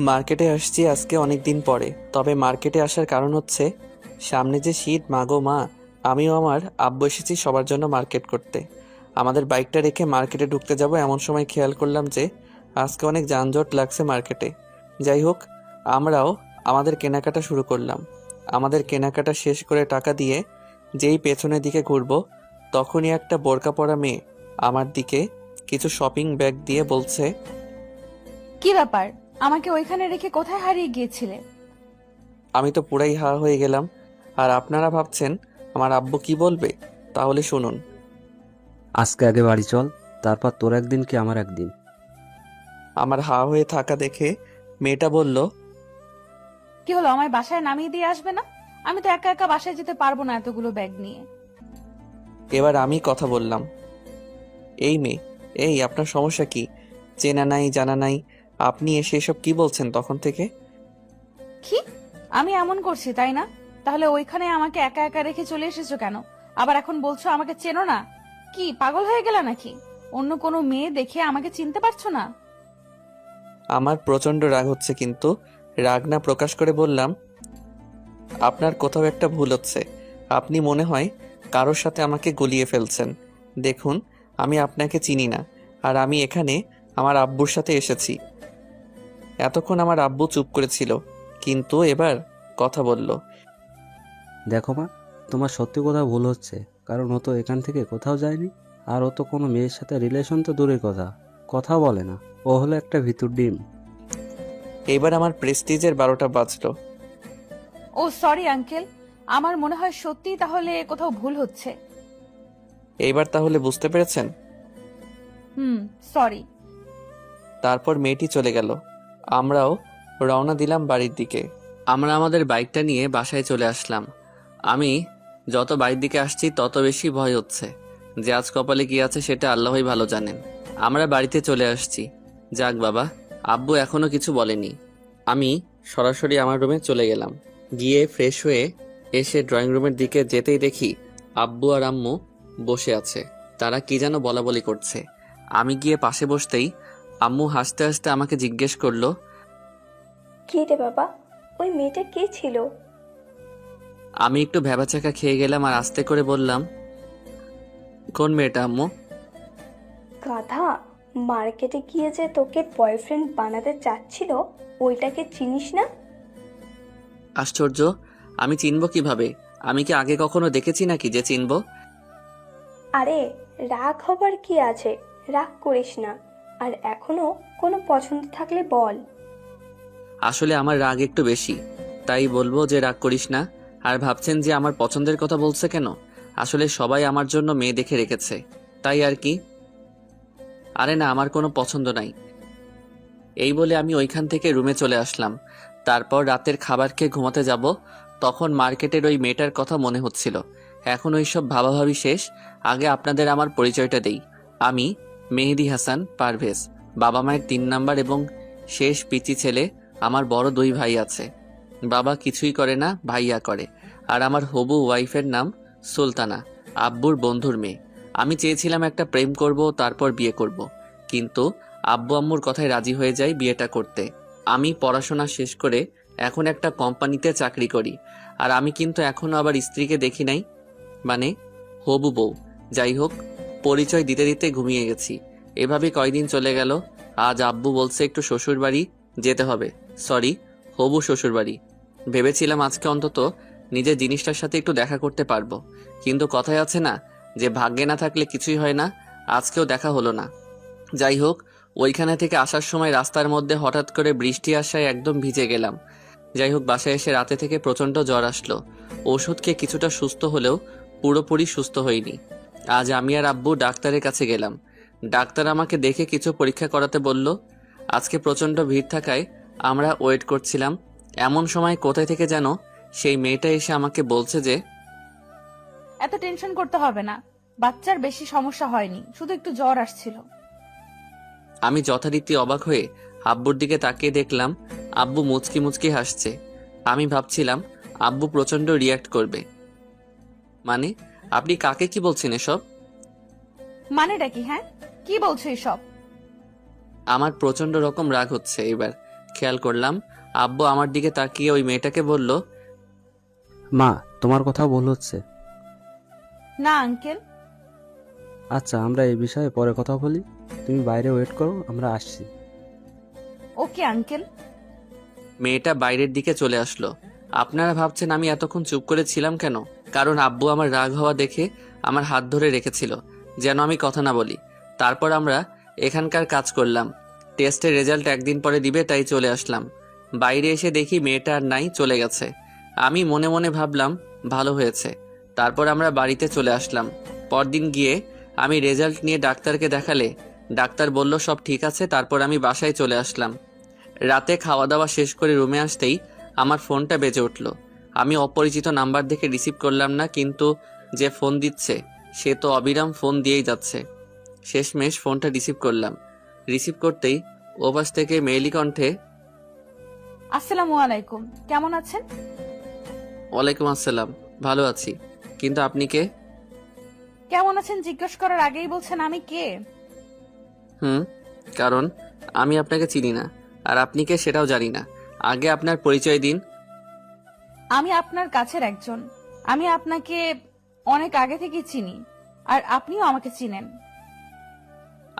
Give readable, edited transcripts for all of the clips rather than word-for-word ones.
মার্কেটে আসছি আজকে অনেক দিন পরে। তবে মার্কেটে আসার কারণ হচ্ছে সামনে যে শীত, মা গো মা। আমিও আমার আব্বু এসেছি সবার জন্য মার্কেট করতে। আমাদের বাইকটা রেখে মার্কেটে ঢুকতে যাব এমন সময় খেয়াল করলাম যে আজকে অনেক যানজট লাগছে মার্কেটে। যাই হোক, আমরাও আমাদের কেনাকাটা শুরু করলাম। আমাদের কেনাকাটা শেষ করে টাকা দিয়ে যেই পেছনের দিকে ঘুরবো, তখনই একটা বোরকা পরা মেয়ে আমার দিকে কিছু শপিং ব্যাগ দিয়ে বলছে, কি ব্যাপার? আমাকে ওইখানে রেখে কোথায় হারিয়ে গিয়েছিলে? আমি তো পুরাই হা হয়ে গেলাম। আর আপনারা ভাবছেন আমার আব্বু কি বলবে? তাহলে শুনুন। আজকে আগে বাড়ি চল, তারপর তোর একদিন কি আমার একদিন। আমার হা হয়ে থাকা দেখে মেয়েটা বলল, কি হলো, আমায় বাসায় নামিয়ে দিয়ে আসবে না? আমি তো একা একা বাসায় যেতে পারবো না এতগুলো ব্যাগ নিয়ে। এবার আমি কথা বললাম, এই মেয়ে, এই আপনার সমস্যা কি? চেনা নাই জানা নাই, আপনি এসে এসব কি বলছেন তখন থেকে? কি? আমি এমন করছি তাই না? তাহলে ওইখানে আমাকে একা একা রেখে চলে এসেছো কেন? আবার এখন বলছো আমাকে চেনো না? কি পাগল হয়ে গেলা নাকি? অন্য কোনো মেয়ে দেখে আমাকে চিনতে পারছো না? আমার প্রচন্ড রাগ হচ্ছে, কিন্তু রাগ না প্রকাশ করে বললাম, আপনার কোথাও একটা ভুল হচ্ছে। আপনি মনে হয় কারোর সাথে আমাকে গলিয়ে ফেলছেন। দেখুন, আমি আপনাকে চিনি না, আর আমি এখানে আমার আব্বুর সাথে এসেছি। এতক্ষণ আমার আব্বু চুপ করেছিল, কিন্তু এবার কথা বলল। দেখো মা, তোমার সত্যি কোথাও ভুল হচ্ছে, কারণ ও তো এখান থেকে কোথাও যায়নি। আর ও তো কোনো মেয়ের সাথে রিলেশন তো দূরের কথা, কথাও বলে না। ও হলো একটা ভিতর ডিম। এবার আমার প্রেস্টিজের 12টা বাজলো। ও সরি আঙ্কেল, আমার মনে হয় সত্যিই তাহলে কোথাও ভুল হচ্ছে। এইবার তাহলে বুঝতে পেরেছেন? সরি। তারপর মেয়েটি চলে গেল। আমরাও রওনা দিলাম বাড়ির দিকে। আমরা আমাদের বাইকটা নিয়ে বাসায় চলে আসলাম। আমি যত বাড়ির দিকে আসছি তত বেশি ভয় হচ্ছে যে আজ কপালে কি আছে সেটা আল্লাহই ভালো জানেন। আমরা বাড়িতে চলে আসছি। যাক বাবা, আব্বু এখনো কিছু বলেনি। আমি সরাসরি আমার রুমে চলে গেলাম। গিয়ে ফ্রেশ হয়ে এসে ড্রয়িং রুমের দিকে যেতেই দেখি আব্বু আর আম্মু বসে আছে। তারা কি যেন বলাবলি করছে। আমি গিয়ে পাশে বসতেই আম্মু হাসতে হাসতে আমাকে জিজ্ঞেস করলো, কে রে বাবা, ওই মেয়েটা কে ছিল? আমি একটু ভ্যাবাচাকা খেয়ে গেলাম আর আস্তে করে বললাম, কোন মেয়েটা আম্মু? গাধা, মার্কেটে গিয়ে যে তোকে বয়ফ্রেন্ড বানাতে চাচ্ছিল, ওইটাকে চিনিস না? আশ্চর্য, আমি চিনবো কিভাবে? আমি কি আগে কখনো দেখেছি নাকি যে চিনবো? আরে, রাগ হবার কি আছে? রাগ করিস না। আর এখনো কোনো পছন্দ থাকলে বল। আসলে আমার রাগ একটু বেশি, তাই বলবো যে রাগ করিস না। আর ভাবছেন যে আমার পছন্দের কথা বলছে কেন? আসলে সবাই আমার জন্য মেয়ে দেখে রেখেছে, তাই আর কি। আরে না, আমার কোনো পছন্দ নাই। এই বলে আমি ওইখান থেকে রুমে চলে আসলাম। তারপর রাতের খাবার খেয়ে ঘুমাতে যাব, তখন মার্কেটের ওই মেয়েটার কথা মনে হচ্ছিল। এখন ওইসব ভাবাভাবি শেষ। আগে আপনাদের আমার পরিচয়টা দেই। আমি মেহেদী হাসান পারভেজ, বাবা মায়ের 3 নাম্বার এবং শেষ পিচি ছেলে। আমার বড় 2 ভাই আছে। বাবা কিছুই করে না, ভাইয়া করে। আর আমার হবু ওয়াইফের নাম সুলতানা, আব্বুর বন্ধুর মেয়ে। আমি চেয়েছিলাম একটা প্রেম করব, তারপর বিয়ে করব, কিন্তু আব্বু আম্মুর কথায় রাজি হয়ে যায় বিয়েটা করতে। আমি পড়াশোনা শেষ করে এখন একটা কোম্পানিতে চাকরি করি। আর আমি কিন্তু এখনো আবার স্ত্রীকে দেখি নাই, মানে হবু বউ। যাই হোক, পরিচয় দিতে দিতে ঘুমিয়ে গেছি। এভাবে কয়দিন চলে গেল। আজ আব্বু বলছে একটু শ্বশুর বাড়ি যেতে হবে। সরি, হবু শ্বশুর বাড়ি। ভেবেছিলাম আজকে অন্তত নিজের জিনিসটার সাথে একটু দেখা করতে পারবো, কিন্তু কথায় আছে না যে ভাগ্যে না থাকলে কিছুই হয় না। আজকেও দেখা হলো না। যাই হোক, ওইখানে থেকে আসার সময় রাস্তার মধ্যে হঠাৎ করে বৃষ্টি আসায় একদম ভিজে গেলাম। যাই হোক, বাসায় এসে রাতে থেকে প্রচণ্ড জ্বর আসলো। ওষুধ খেয়ে কিছুটা সুস্থ হলেও পুরোপুরি সুস্থ হইনি। আজ আমি আর আব্বু ডাক্তারের কাছে গেলাম। ডাক্তার আমাকে দেখে কিছু পরীক্ষা করাতে বলল। আজকে প্রচণ্ড ভিড় থাকায় আমরা ওয়েট করছিলাম। এমন সময় কোথায় থেকে যেন সেই মেয়েটা এসে আমাকে বলছে যে, এত টেনশন করতে হবে না, বাচ্চার বেশি সমস্যা হয়নি, শুধু একটু জ্বর আসছিল। আমি যথারীতি অবাক হয়ে আব্বুর দিকে তাকিয়ে দেখলাম আব্বু মুচকি মুচকি হাসছে। আমি ভাবছিলাম আব্বু প্রচণ্ড রিয়াক্ট করবে। মানে, আপনি কাকে কি বলছেন এসব? মানেটা কি? হ্যাঁ, কি বলছো এসব? আমার প্রচন্ড রকম রাগ হচ্ছে এবার। খেয়াল করলাম আব্বু আমার দিকে তাকিয়ে ওই মেয়েটাকে বলল, মা, তোমার কথা ভুল হচ্ছে। না আঙ্কেল। আচ্ছা, আমরা এই বিষয়ে পরে কথা বলি। তুমি বাইরে ওয়েট করো, আমরা আসছি। Okay uncle. মেয়েটা বাইরের দিকে চলে আসলো। আপনারা ভাবছেন আমি এতক্ষণ চুপ করে ছিলাম কেন? কারণ আব্বু আমার রাগ হওয়া দেখে আমার হাত ধরে রেখেছিল যেন আমি কথা না বলি। তারপর আমরা এখানকার কাজ করলাম। টেস্টের রেজাল্ট একদিন পরে দিবে, তাই চলে আসলাম। বাইরে এসে দেখি মেয়েটা আর নাই, চলে গেছে। আমি মনে মনে ভাবলাম ভালো হয়েছে। তারপর আমরা বাড়িতে চলে আসলাম। পরদিন গিয়ে আমি রেজাল্ট নিয়ে ডাক্তারকে দেখালে ডাক্তার বলল সব ঠিক আছে। তারপর আমি বাসায় চলে আসলাম। রাতে খাওয়া দাওয়া শেষ করে রুমে আসতেই আমার ফোনটা বেজে উঠল। আমি অপরিচিত নাম্বার দেখে রিসিভ করলাম না, কিন্তু যে ফোন দিচ্ছে সে তো অবিরাম ফোন দিয়েই যাচ্ছে। শেষমেশ ফোনটা রিসিভ করলাম। রিসিভ করতেই ওপাশ থেকে মেয়েলি কণ্ঠে, আসসালামু আলাইকুম, কেমন আছেন? ওয়ালাইকুম আসসালাম, ভালো আছি। কিন্তু আপনি কে? কেমন আছেন জিজ্ঞেস করার আগেই বলছেন আমি কে? কারণ আমি আপনাকে চিনি না, আর আপনি কে সেটাও জানি না। আগে আপনার পরিচয় দিন। আমি আপনার কাছের একজন। আমি আপনাকে অনেক আগে থেকে চিনি, আর আপনিও আমাকে চিনেন।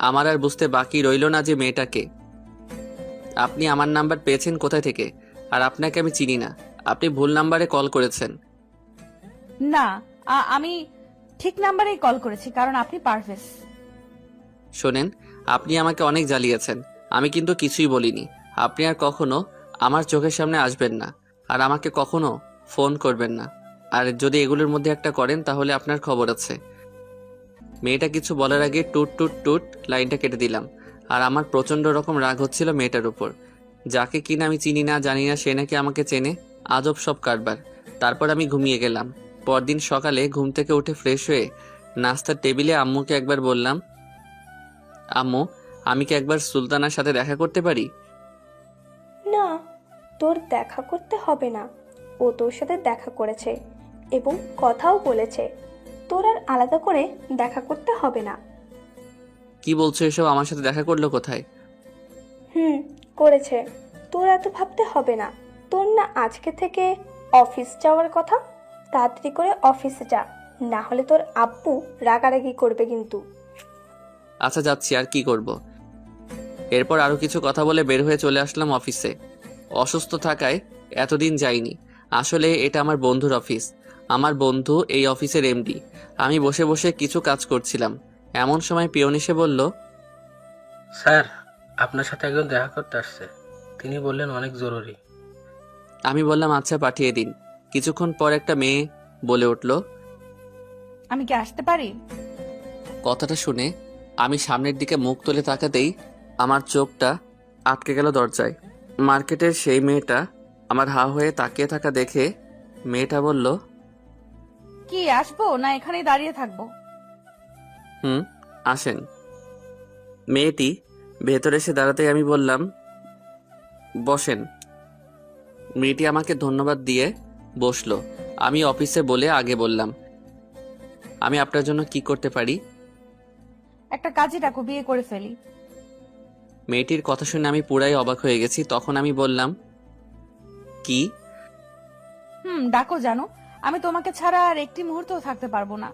আমার আর বুঝতে বাকি রইল না যে মেয়েটাকে। আপনি আমার নাম্বার পেয়েছেন কোথায় থেকে? আর আপনাকে আমি চিনি না। আপনি ভুল নাম্বারে কল করেছেন। না, আমি ঠিক নাম্বারেই কল করেছি, কারণ আপনি পারভেজ। শোনেন, আপনি আমাকে অনেক জ্বালিয়েছেন, আমি কিন্তু কিছুই বলিনি। আপনি আর কখনো আমার চোখের সামনে আসবেন না, আর আমাকে কখনো ফোন করবেন না। আর যদি এগুলোর মধ্যে একটা করেন তাহলে আপনার খবর আছে। মেয়েটা কিছু বলার আগে টুট টুট টুট লাইনটা কেটে দিলাম। আর আমার প্রচন্ড রকম রাগ হচ্ছিল মেয়েটার উপর, যাকে কিনা আমি চিনি না জানি না, সে নাকি আমাকে চেনে। আজব সব কারবার। তারপর আমি ঘুমিয়ে গেলাম। পরদিন সকালে ঘুম থেকে উঠে ফ্রেশ হয়ে নাস্তার টেবিলে আম্মুকে একবার বললাম, আম্মু, আমি কি একবার সুলতানার সাথে দেখা করতে পারি? না, তোর দেখা করতে হবে না। ও তোর সাথে দেখা করেছে এবং কথাও বলেছে। তোর আর আলাদা করে দেখা করতে হবে না। কি বলছো এসব? আমার সাথে দেখা করলো কোথায়? করেছে। তোর এত ভাবতে হবে না। তোর না আজকে থেকে অফিস যাওয়ার কথা? তাড়াতাড়ি করে অফিসে যা, না হলে তোর আব্বু রাগারাগি করবে কিন্তু। আচ্ছা যাচ্ছি, আর কি করব। এরপর আরো কিছু কথা বলে বের হয়ে চলে আসলাম অফিসে। অসুস্থ থাকায় এতদিন যাইনি। আসলে এটা আমার বন্ধুর অফিস। আমার বন্ধু এই অফিসের এমডি। আমি বসে বসে কিছু কাজ করছিলাম, এমন সময় পিয়ন এসে বলল, স্যার, আপনার সাথে একজন দেখা করতে আসছে। তিনি বললেন অনেক জরুরি। আমি বললাম আচ্ছা পাঠিয়ে দিন। কিছুক্ষণ পর একটা মেয়ে বলে উঠল, আমি কি আসতে পারি? কথাটা শুনে আমি সামনের দিকে মুখ তুলে তাকাতেই আমার চোখটা আটকে গেল দরজায়। মার্কেটের সেই মেয়েটা আমার হা হয়ে তাকিয়ে থাকা দেখে মেয়েটা বলল, কি আসবো না এখানেই দাঁড়িয়ে থাকবো? আসেন। মেয়েটি ভেতরে এসে দাঁড়াতেই আমি বললাম, বসেন। মেয়েটি আমাকে ধন্যবাদ দিয়ে বসলো। আমি অফিসে বলে আগে বললাম, আমি আপনার জন্য কি করতে পারি? একটা কাজই ডাকো, বিয়ে করে ফেলি। মেয়েটির কথা শুনে আমি পুরাই অবাক হয়ে গেছি। তখন আমি বললাম, কি? ডাকো। জানো, আমি তোমাকে ছাড়া আর একটি মুহূর্তও থাকতে পারবো না।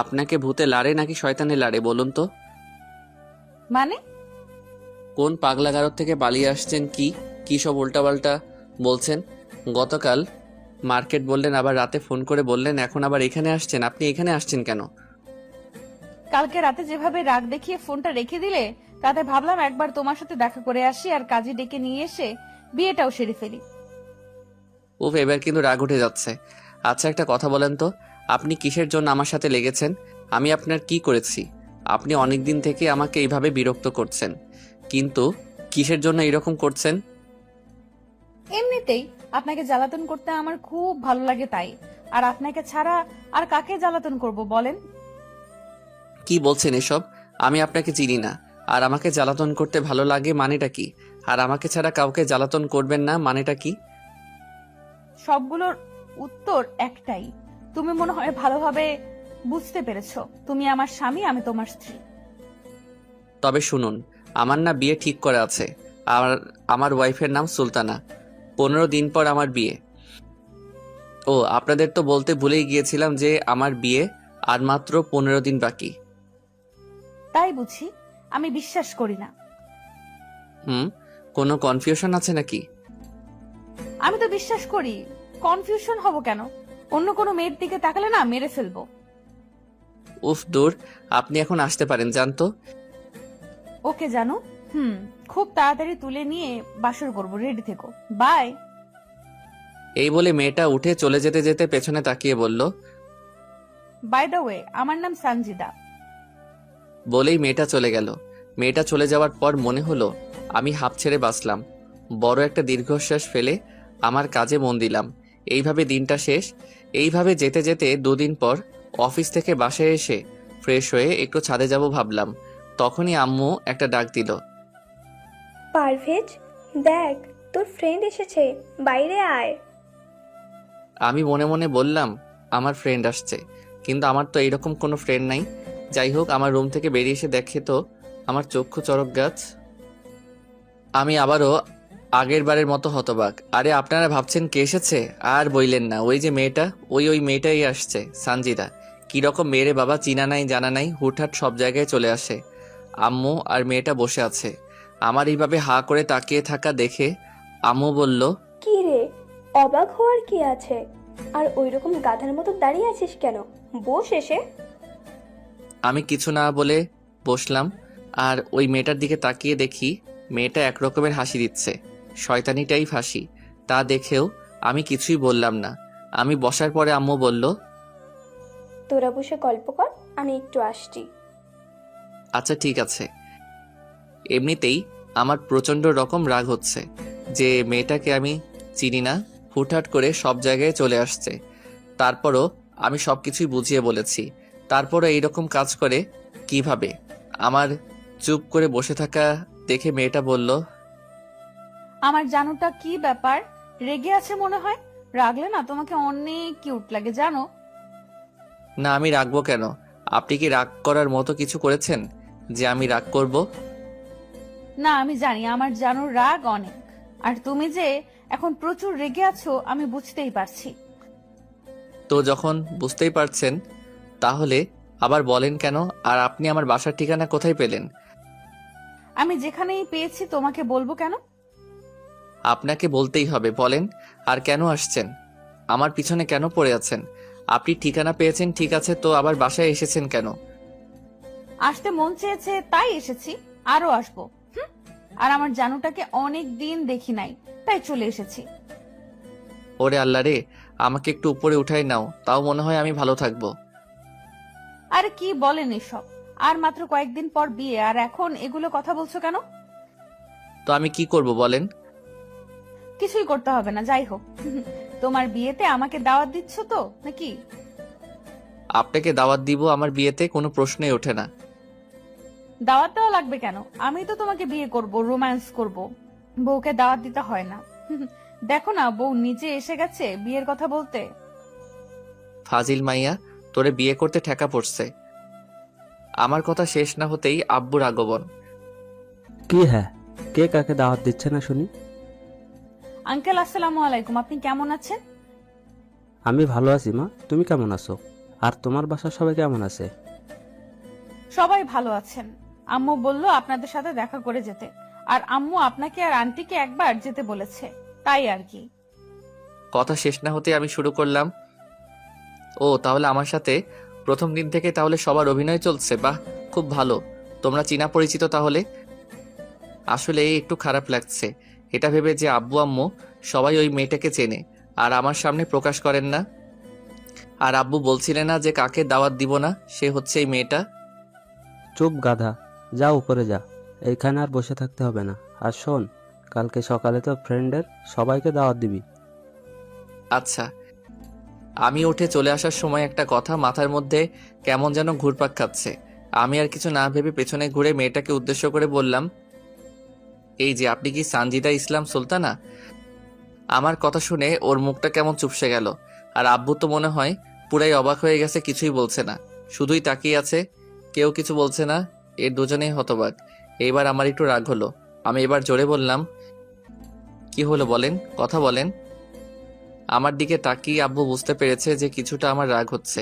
আপনাকে ভূতে লাড়ে নাকি শয়তানে লাড়ে বলুন তো? মানে? কোন পাগলাগারদ থেকে পালিয়ে আসছেন? কি সব উল্টাপাল্টা বলছেন? গতকাল মার্কেট বললেন, আবার রাতে ফোন করে বললেন, এখন আবার এখানে আসছেন। আপনি এখানে আসছেন কেন? কালকে রাতে যেভাবে রাগ দেখিয়ে ফোনটা রেখে দিলে, তাতে ভাবলাম একবার তোমার সাথে দেখা করে আসি, আর কাজে ডেকে নিয়ে এসে বিয়েটাও সেরে ফেলি। উফ, এবার কিন্তু রাগ উঠে যাচ্ছে। আচ্ছা একটা কথা বলেন তো, আপনি কিসের জন্য আমার সাথে লেগেছেন? আমি আপনার কি করেছি? আপনি অনেকদিন থেকে আমাকে এইভাবে বিরক্ত করছেন, কিন্তু কিসের জন্য এরকম করছেন? এমনিতেই আপনাকে জ্বালাতন করতে আমার খুব ভালো লাগে, তাই। আর আপনাকে ছাড়া আর কাকে জ্বালাতন করব বলেন? কি বলছেন এসব? আমি আপনাকে চিনি না, আর আমাকে জ্বালাতন করতে ভালো লাগে মানেটা কি? আর আমাকে ছাড়া কাউকে জ্বালাতন করবেন না মানেটা কি? সবগুলোর উত্তর একটাই। তুমি মনে হয় ভালোভাবে বুঝতে পেরেছো। তুমি আমার স্বামী, আমি তোমার স্ত্রী। তবে শুনুন, আমার না বিয়ে ঠিক করা আছে। আর আমার ওয়াইফের নাম সুলতানা। 15 দিন পর আমার বিয়ে। ও আপনাদের তো বলতে ভুলেই গিয়েছিলাম যে আমার বিয়ে আর মাত্র 15 দিন বাকি। তাই বুঝি? আমি বিশ্বাস করি না। কোনো কনফিউশন আছে নাকি? আমি তো বিশ্বাস করি। কনফিউশন হব কেন? অন্য কোনো মেয়ের দিকে তাকালে না মেরে ফেলবো। উফ দূর, আপনি এখন আসতে পারেন, জানতো। ওকে জানো, খুব তাড়াতাড়ি তুলে নিয়ে বাসর করবো, রেডি থেকো, বাই। এই বলে মেয়েটা উঠে চলে যেতে যেতে পেছনে তাকিয়ে বলল, বাই দ্য ওয়ে, আমার নাম সানজিদা। বলেই মেয়েটা চলে গেল। মেয়েটা চলে যাওয়ার পর মনে হলো আমি হাঁপ ছেড়ে বাঁচলাম। বড় একটা দীর্ঘশ্বাস ফেলে আমার কাজে মন দিলাম। এইভাবে দিনটা শেষ। এইভাবে যেতে যেতে 2 দিন পর অফিস থেকে বাসায় এসে ফ্রেশ হয়ে একটু ছাদে যাব ভাবলাম। তখনই আম্মু একটা ডাক দিল। পারভেজ, দেখ তোর ফ্রেন্ড এসেছে, বাইরে আয়। আমি মনে মনে বললাম, আমার ফ্রেন্ড আসছে, কিন্তু আমার তো এইরকম কোনো ফ্রেন্ড নাই। যাই হোক, আমার রুম থেকে বেরিয়ে এসে দেখে তো আমার চক্ষু চড়ক গাছ। আমি আবারও আগের বারের মতো হতবাক। আরে আপনারা ভাবছেন কে এসেছে? আর বইলেন না, ওই যে মেয়েটা, ওই মেয়েটাই আসছে, সানজিদা। কিরকম মেয়েরে বাবা, চিনা নাই জানা নাই, হুটহাট সব জায়গায় চলে আসে। আম্মু আর মেয়েটা বসে আছে। আমার এইভাবে হা করে তাকিয়ে থাকা দেখে আম্মু বলল, কি রে, অবাক হওয়ার কি আছে? আর ওইরকম গাধার মতো দাঁড়িয়ে আছিস কেন? বস এসে। আমি কিছু না বলে বসলাম। আর ওই মেয়েটার দিকে তাকিয়ে দেখি মেয়েটা একরকমের হাসি দিচ্ছে। শয়তানিটাই ফাঁসি। তা দেখেও আমি কিছুই বললাম না। আমি বসার পরে আম্মু বলল, তোরা বসে গল্প কর, আমি একটু আসছি। আচ্ছা ঠিক আছে। এমনিতেই আমার প্রচণ্ড রকম রাগ হচ্ছে যে মেয়েটাকে আমি চিনি না, হুটহাট করে সব জায়গায় চলে আসছে। তারপরও আমি সব কিছুই বুঝিয়ে বলেছি। তারপরও এইরকম কাজ করে কিভাবে? আমার চুপ করে বসে থাকা দেখে মেয়েটা বলল, আমার জানুটা কি ব্যাপার, রেগে আছে মনে হয়? রাগলে না তোমাকে অনেক কিউট লাগে জানো। না, আমি রাখবো কেন? আপনি কি রাগ করার মতো কিছু করেছেন যে আমি রাগ করব? না, আমি জানি আমার জানুর রাগ অনেক। আর তুমি যে এখন প্রচুর রেগে আছো আমি বুঝতেই পারছি। তো যখন বুঝতেই পারছেন, তাহলে আবার বলেন কেন? আর আপনি আমার বাসার ঠিকানা কোথায় পেলেন? আমি যেখানেই পেয়েছি তোমাকে বলবো কেন? আপনাকে বলতেই হবে, বলেন। আর কেন আসছেন? আমার পিছনে কেন পড়ে আছেন? আপনি ঠিকানা পেয়েছেন ঠিক আছে, তো আবার বাসায় এসেছেন কেন? আসতে মন চেয়েছে তাই এসেছি, আরো আসবো। আর আমার জানুটাকে অনেক দিন দেখি নাই, তাই চলে এসেছি। ওরে আল্লাহ রে, আমাকে একটু উপরে উঠাই নাও, তাও মনে হয় আমি ভালো থাকবো। আরে কি বলেন এসব? আর মাত্র কয়েকদিন পর বিয়ে, আর এখন এগুলো কথা বলছো কেন? তো আমি কি করব বলেন? কিছুই করতে হবে না, যাই হোক। তোমার বিয়েতে আমাকে দাওয়াত দিচ্ছ তো নাকি? আপনাকে দাওয়াত দিব আমার বিয়েতে কোনো প্রশ্নই ওঠে না। দাওয়াত দেওয়া লাগবে কেন? আমি তো তোমাকে বিয়ে করব, রোম্যান্স করব। বউকে দাওয়াত দিতে হয় না। দেখো না, বউ নিজে এসে গেছে বিয়ের কথা বলতে। ফাজিল মাইয়া, তোরে বিয়ে করতে ঠেকা পড়ছে। আমার কথা শেষ না হতেই আব্বুর আগমন। কি হ্যাঁ, কে কাকে দাওয়াত দিচ্ছে না শুনি? আঙ্কেল আসসালামু আলাইকুম, আপনি কেমন আছেন? আমি ভালো আছি মা, তুমি কেমন আছো? আর তোমার বাসার সবাই কেমন আছে? সবাই ভালো আছেন। আম্মু বলল আপনাদের সাথে দেখা করে যেতে। আর আম্মু আপনাকে আর আন্টিকে একবার যেতে বলেছে, তাই আর কি। কথা শেষ না হতে আমি শুরু করলাম, ও তাহলে আমার সাথে প্রথম দিন থেকে তাহলে সবার অভিনয় চলছে? বাহ, খুব ভালো। তোমরা চীনা পরিচিত তাহলে? আসলে একটু খারাপ লাগছে এটা ভেবে যে আব্বু আম্মু সবাই ওই মেয়েটাকে চেনে আর আমার সামনে প্রকাশ করেন না। আর আব্বু বলছিলেন না যে কাকে দাওয়াত দিব না, সে হচ্ছে এই মেয়েটা। চুপ গাধা, যা উপরে যা, এইখানে আর বসে থাকতে হবে না। আর শোন, কালকে সকালে তো ফ্রেন্ডের সবাইকে দাওয়াত দিবি। আচ্ছা। আমি উঠে চলে আসার সময় একটা কথা মাথার মধ্যে কেমন যেন ঘুরপাক খাচ্ছে। আমি আর কিছু না ভেবে পেছনে ঘুরে মেয়েটাকে উদ্দেশ্য করে বললাম, এই যে আপনি কি সানজিদা ইসলাম সুলতানা? আমার কথা শুনে ওর মুখটা কেমন চুপসে গেল। আর আব্বু তো মনে হয় পুরাই অবাক হয়ে গেছে, কিছুই বলছে না, শুধুই তাকিয়ে আছে, কেউ কিছু বলছে না। এর দুজনেই হতবাক। এইবার আমার একটু রাগ হলো। আমি এবার জোরে বললাম, কি হলো বলেন, কথা বলেন। আমার দিকে তাকিয়ে আব্বু বুঝতে পেরেছে যে কিছুটা আমার রাগ হচ্ছে,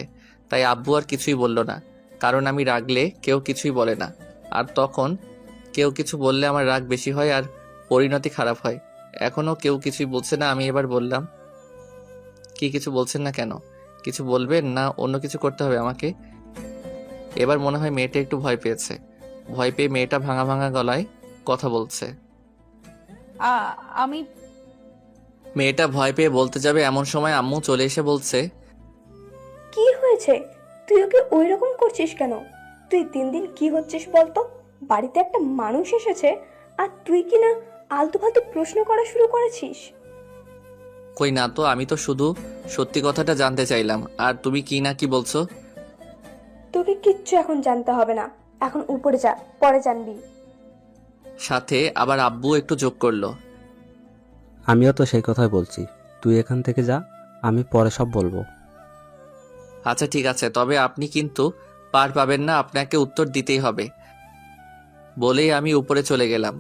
তাই আব্বু আর কিছুই বলল না, কারণ আমি রাগলে কেউ কিছুই বলে না। আর তখন কেউ কিছু বললে আমার রাগ বেশি হয় আর পরিণতি খারাপ হয়। এখনও কেউ কিছুই বলছে না। আমি এবার বললাম, কি কিছু বলছেন না কেন? কিছু বলবেন না অন্য কিছু করতে হবে আমাকে? এবার মনে হয় মেয়েটা একটু ভয় পেয়েছে। ভয় পেয়ে মেয়েটা ভাঙা ভাঙা গলায় কথা বলছে। আমি মেয়েটা ভয় পেয়ে বলতে যাবে এমন সময় আম্মু চলে এসে বলছে, কি হয়েছে? তুই ওকে ওই রকম করছিস কেন? তুই দিন দিন কি হচ্ছিস বলতো? বাড়িতে একটা মানুষ এসেছে আর তুই কি না আলতু ফালতু প্রশ্ন করা শুরু করেছিস? কই না তো, আমি তো শুধু সত্যি কথাটা জানতে চাইলাম। আর তুমি কি না কি বলছো? তোকে কিচ্ছু এখন জানতে হবে না, এখন উপরে যা, পরে জানবি। সাথে আবার আব্বু একটু যোগ করলো, আমিও তো সেই কথাই বলছি, তুই এখান থেকে যা, আমি পরে সব বলবো। আচ্ছা ঠিক আছে, তবে আপনি কিন্তু পার পাবেন না, আপনাকে উত্তর দিতেই হবে। বলেই আমি উপরে চলে গেলাম।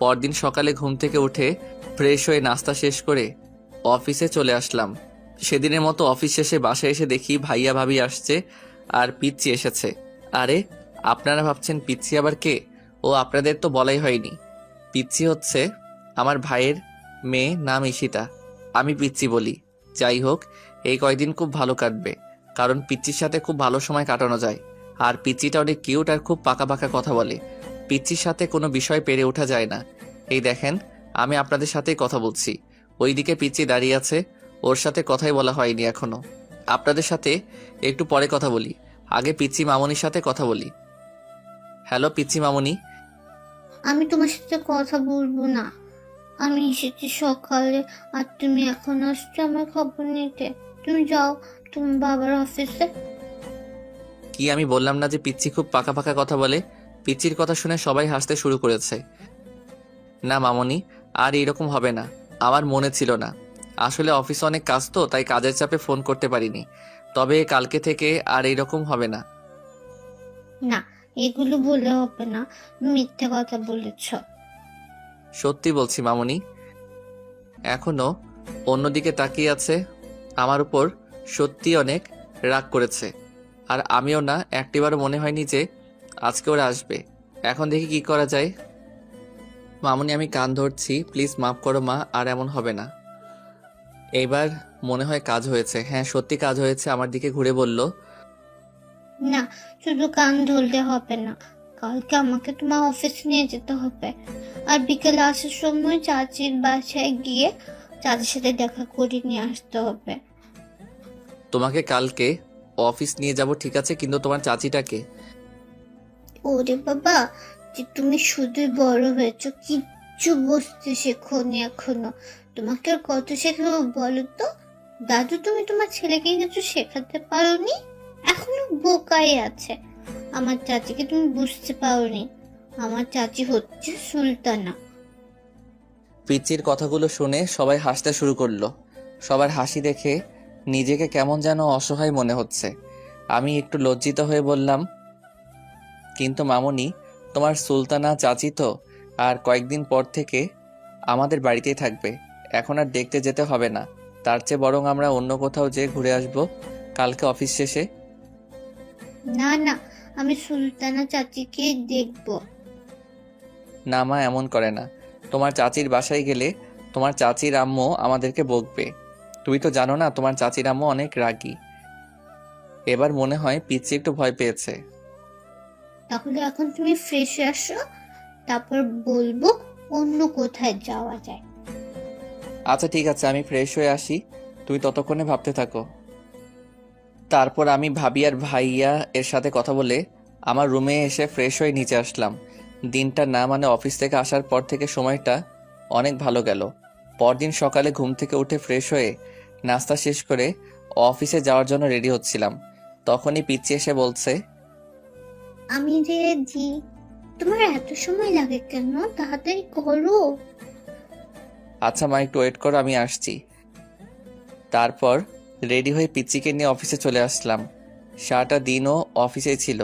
পরদিন সকালে ঘুম থেকে উঠে ফ্রেশ হয়ে নাস্তা শেষ করে অফিসে চলে আসলাম। সেদিনের মতো অফিস শেষে বাসায় এসে দেখি ভাইয়া ভাবি আসছে আর পিচ্চি এসেছে। আরে, আপনারা ভাবছেন পিচ্চি আবার কে? ও, আপনাদের তো বলাই হয়নি। পিচ্চি হচ্ছে আমার ভাইয়ের মেয়ে, নাম ঈশিতা। আমি পিচ্চি বলি। যাই হোক, এই কয়দিন খুব ভালো কাটবে, কারণ পিচ্চির সাথে খুব ভালো সময় কাটানো যায়। আর পিচ্চিটা অনেক কিউট আর খুব পাকা পাকা কথা বলে। পিচ্চির সাথে কোনো বিষয় পেরে ওঠা যায় না। এই দেখেন, আমি আপনাদের সাথেই কথা বলছি। ওইদিকে পিচ্চি দাঁড়িয়ে আছে, ওর সাথে কথাই বলা হয়নি এখনো। আপনাদের সাথে একটু পরে কথা বলি, আগে পিচ্চি মামনির সাথে কথা বলি। হ্যালো পিচ্চি মামনি। আমি তোমার সাথে কথা বলবো না। আমি এসেছি সকালে আর তুমি এখন আসছো আমার খবর নিতে। তুমি যাও তুমি বাবার অফিসে। কি আমি বললাম না যে পিচ্চি খুব পাকা পাকা কথা বলে? পিচ্চির কথা শুনে সবাই হাসতে শুরু করেছে। না মামনি, আর এইরকম হবে না। আমার মনে ছিল না, আসলে অফিসে অনেক কাজ তো, তাই কাজের চাপে ফোন করতে পারিনি। তবে কালকে থেকে আর এইরকম হবে না। না, এগুলো বলে হবে না, মিথ্যে কথা বলেছ। সত্যি বলছি মামনি। এখনো অন্যদিকে তাকিয়ে আছে, আমার উপর সত্যি অনেক রাগ করেছে। আর আমিও না, একটিবারও মনে হয়নি যে আজকে ওরা আসবে। এখন দেখি কি করা যায়। মামনি আমি কান ধরছি, প্লিজ মাফ করো মা, আর এমন হবে না। এইবার মনে হয় কাজ হয়েছে। হ্যাঁ সত্যি কাজ হয়েছে। আমার দিকে ঘুরে বলল, না, শুধু কান ধরলে হবে না, কালকে আমাকে তোমার অফিসে নিয়ে যেতে হবে। আর বিকেলে আসার সময় চাচির বাসায় গিয়ে চাচির সাথে দেখা করে নিয়ে আসতে হবে। তোমাকে কালকে অফিস নিয়ে যাব ঠিক আছে, কিন্তু তোমার চাচিটাকে? ওরে বাবা, যে তুমি শুধুই বড় হয়েছো, কিচ্ছু বুঝতে শেখোনি এখনো। তোমাকে আর কত শেখাবো বলো তো? দাদু, তুমি তোমার ছেলেকে কিছু শেখাতে পারোনি, এখনো বোকাই আছে। আমার চাচিকে তুমি বুঝতে পারোনি, আমার চাচি হচ্ছে সুলতানা। পিচ্চির কথাগুলো শুনে সবাই হাসতে শুরু করলো। সবার হাসি দেখে নিজেকে কেমন যেন অসহায় মনে হচ্ছে। আমি একটু লজ্জিত হয়ে বললাম, কিন্তু মামনি, তোমার সুলতানা চাচি তো আর কয়েকদিন পর থেকে আমাদের বাড়িতেই থাকবে। এখন আর দেখতে যেতে হবে না। তার চেয়ে বরং আমরা অন্য কোথাও যেয়ে ঘুরে আসব কালকে অফিস শেষে। না না, আমি সুলতানা চাচিকে দেখবো। না মা, এমন করে না। তোমার চাচির বাসায় গেলে তোমার চাচির আম্মু আমাদেরকে বকবে। তুমি তো জানো না, তোমার চাচির আম্মু অনেক রাগী। এবার মনে হয় পিচ্চি একটু ভয় পেয়েছে। তাহলে এখন তুমি ফ্রেশ হয়ে আসো, তারপর বলবো অন্য কোথায় যাওয়া যায়। আচ্ছা ঠিক আছে, আমি ফ্রেশ হয়ে আসি, তুই ততক্ষণে ভাবতে থাকো। তারপর আমি ভাবি আর ভাইয়া এর সাথে কথা বলে আমার রুমে এসে ফ্রেশ হয়ে নিচে আসলাম। দিনটা না মানে অফিস থেকে আসার পর থেকে সময়টা অনেক ভালো গেল। পরদিন সকালে ঘুম থেকে উঠে ফ্রেশ হয়ে নাস্তা শেষ করে অফিসে যাওয়ার জন্য রেডি হচ্ছিলাম। তখনই পিচ্চি এসে বলছে, আমি রেডি। তোমার এত সময় লাগে কেন? তাড়াতাড়ি করো। আচ্ছা মা, একটু ওয়েট করো, আমি আসছি। তারপর রেডি হয়ে পিচ্চিকে নিয়ে অফিসে চলে আসলাম। সারাটা দিনও অফিসেই ছিল।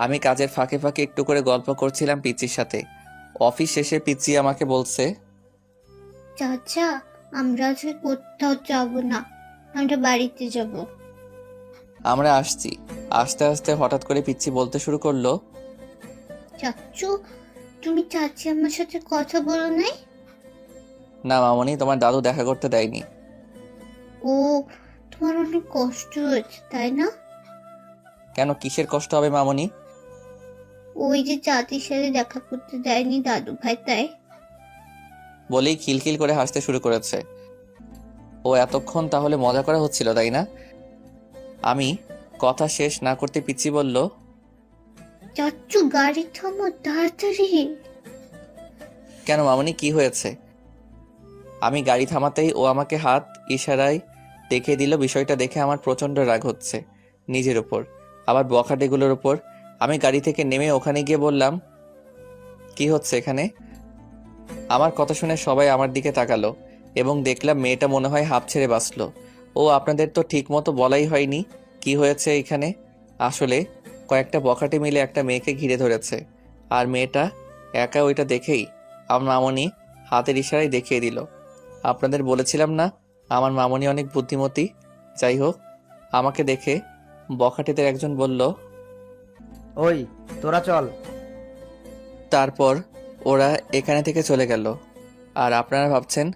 আমি কাজের ফাঁকে ফাঁকে একটু করে গল্প করছিলাম পিচ্চির সাথে। অফিস শেষে পিচ্চি আমাকে বলছে, চাচা, আমরা আজকে কোথাও যাব না, আমরা বাড়িতে যাব। আমরা আসছি। আস্তে আস্তে হঠাৎ করে পিচ্চি বলতে শুরু করলো, চাচ্চু, তুমি চাচি আমার সাথে কথা বলো নাই? না মামনি, তোমার দাদু দেখা করতে দেয়নি। ও, তোমার অনেক কষ্ট হয়েছে তাই না? কেন, কিসের কষ্ট হবে মামনি? ওই যে চাচির সাথে দেখা করতে দেয়নি দাদু ভাই, তাই? বলেই খিলখিল করে হাসতে শুরু করেছে। ও এতক্ষণ তাহলে মজা করা হচ্ছিল, তাই না? আমি কথা শেষ না করতে পিচ্চি বলল, চাচ্চু, গাড়ি থামো তাড়াতাড়ি। কেন মামনি, কি হয়েছে? আমি গাড়ি থামাতেই ও আমাকে হাত ইশারায় দেখিয়ে দিল। বিষয়টা দেখে আমার প্রচন্ড রাগ হচ্ছে নিজের উপর, আবার বখাটেগুলোর উপর। আমি গাড়ি থেকে নেমে ওখানে গিয়ে বললাম, কি হচ্ছে এখানে? আমার কথা শুনে সবাই আমার দিকে তাকালো এবং দেখলাম মেয়েটা মনে হয় হাঁপ ছেড়ে বাঁচলো। ও, আপনাদের তো ঠিক মতো বলাই হয়নি কি হয়েছে এখানে। আসলে কয়েকটা বখাটে মিলে একটা মেয়েকে ঘিরে ধরেছে, আর মেয়েটা একা। ওইটা দেখেই আমার মামনি হাতের ইশারায় দেখিয়ে দিল। আপনাদের বলেছিলাম না আমার মামনি অনেক বুদ্ধিমতী। যাই হোক, আমাকে দেখে বখাটেদের একজন বলল, ওই তোরা চল। তারপর ওরা এখানে থেকে চলে গেল। আর আপনারা ভাবছেন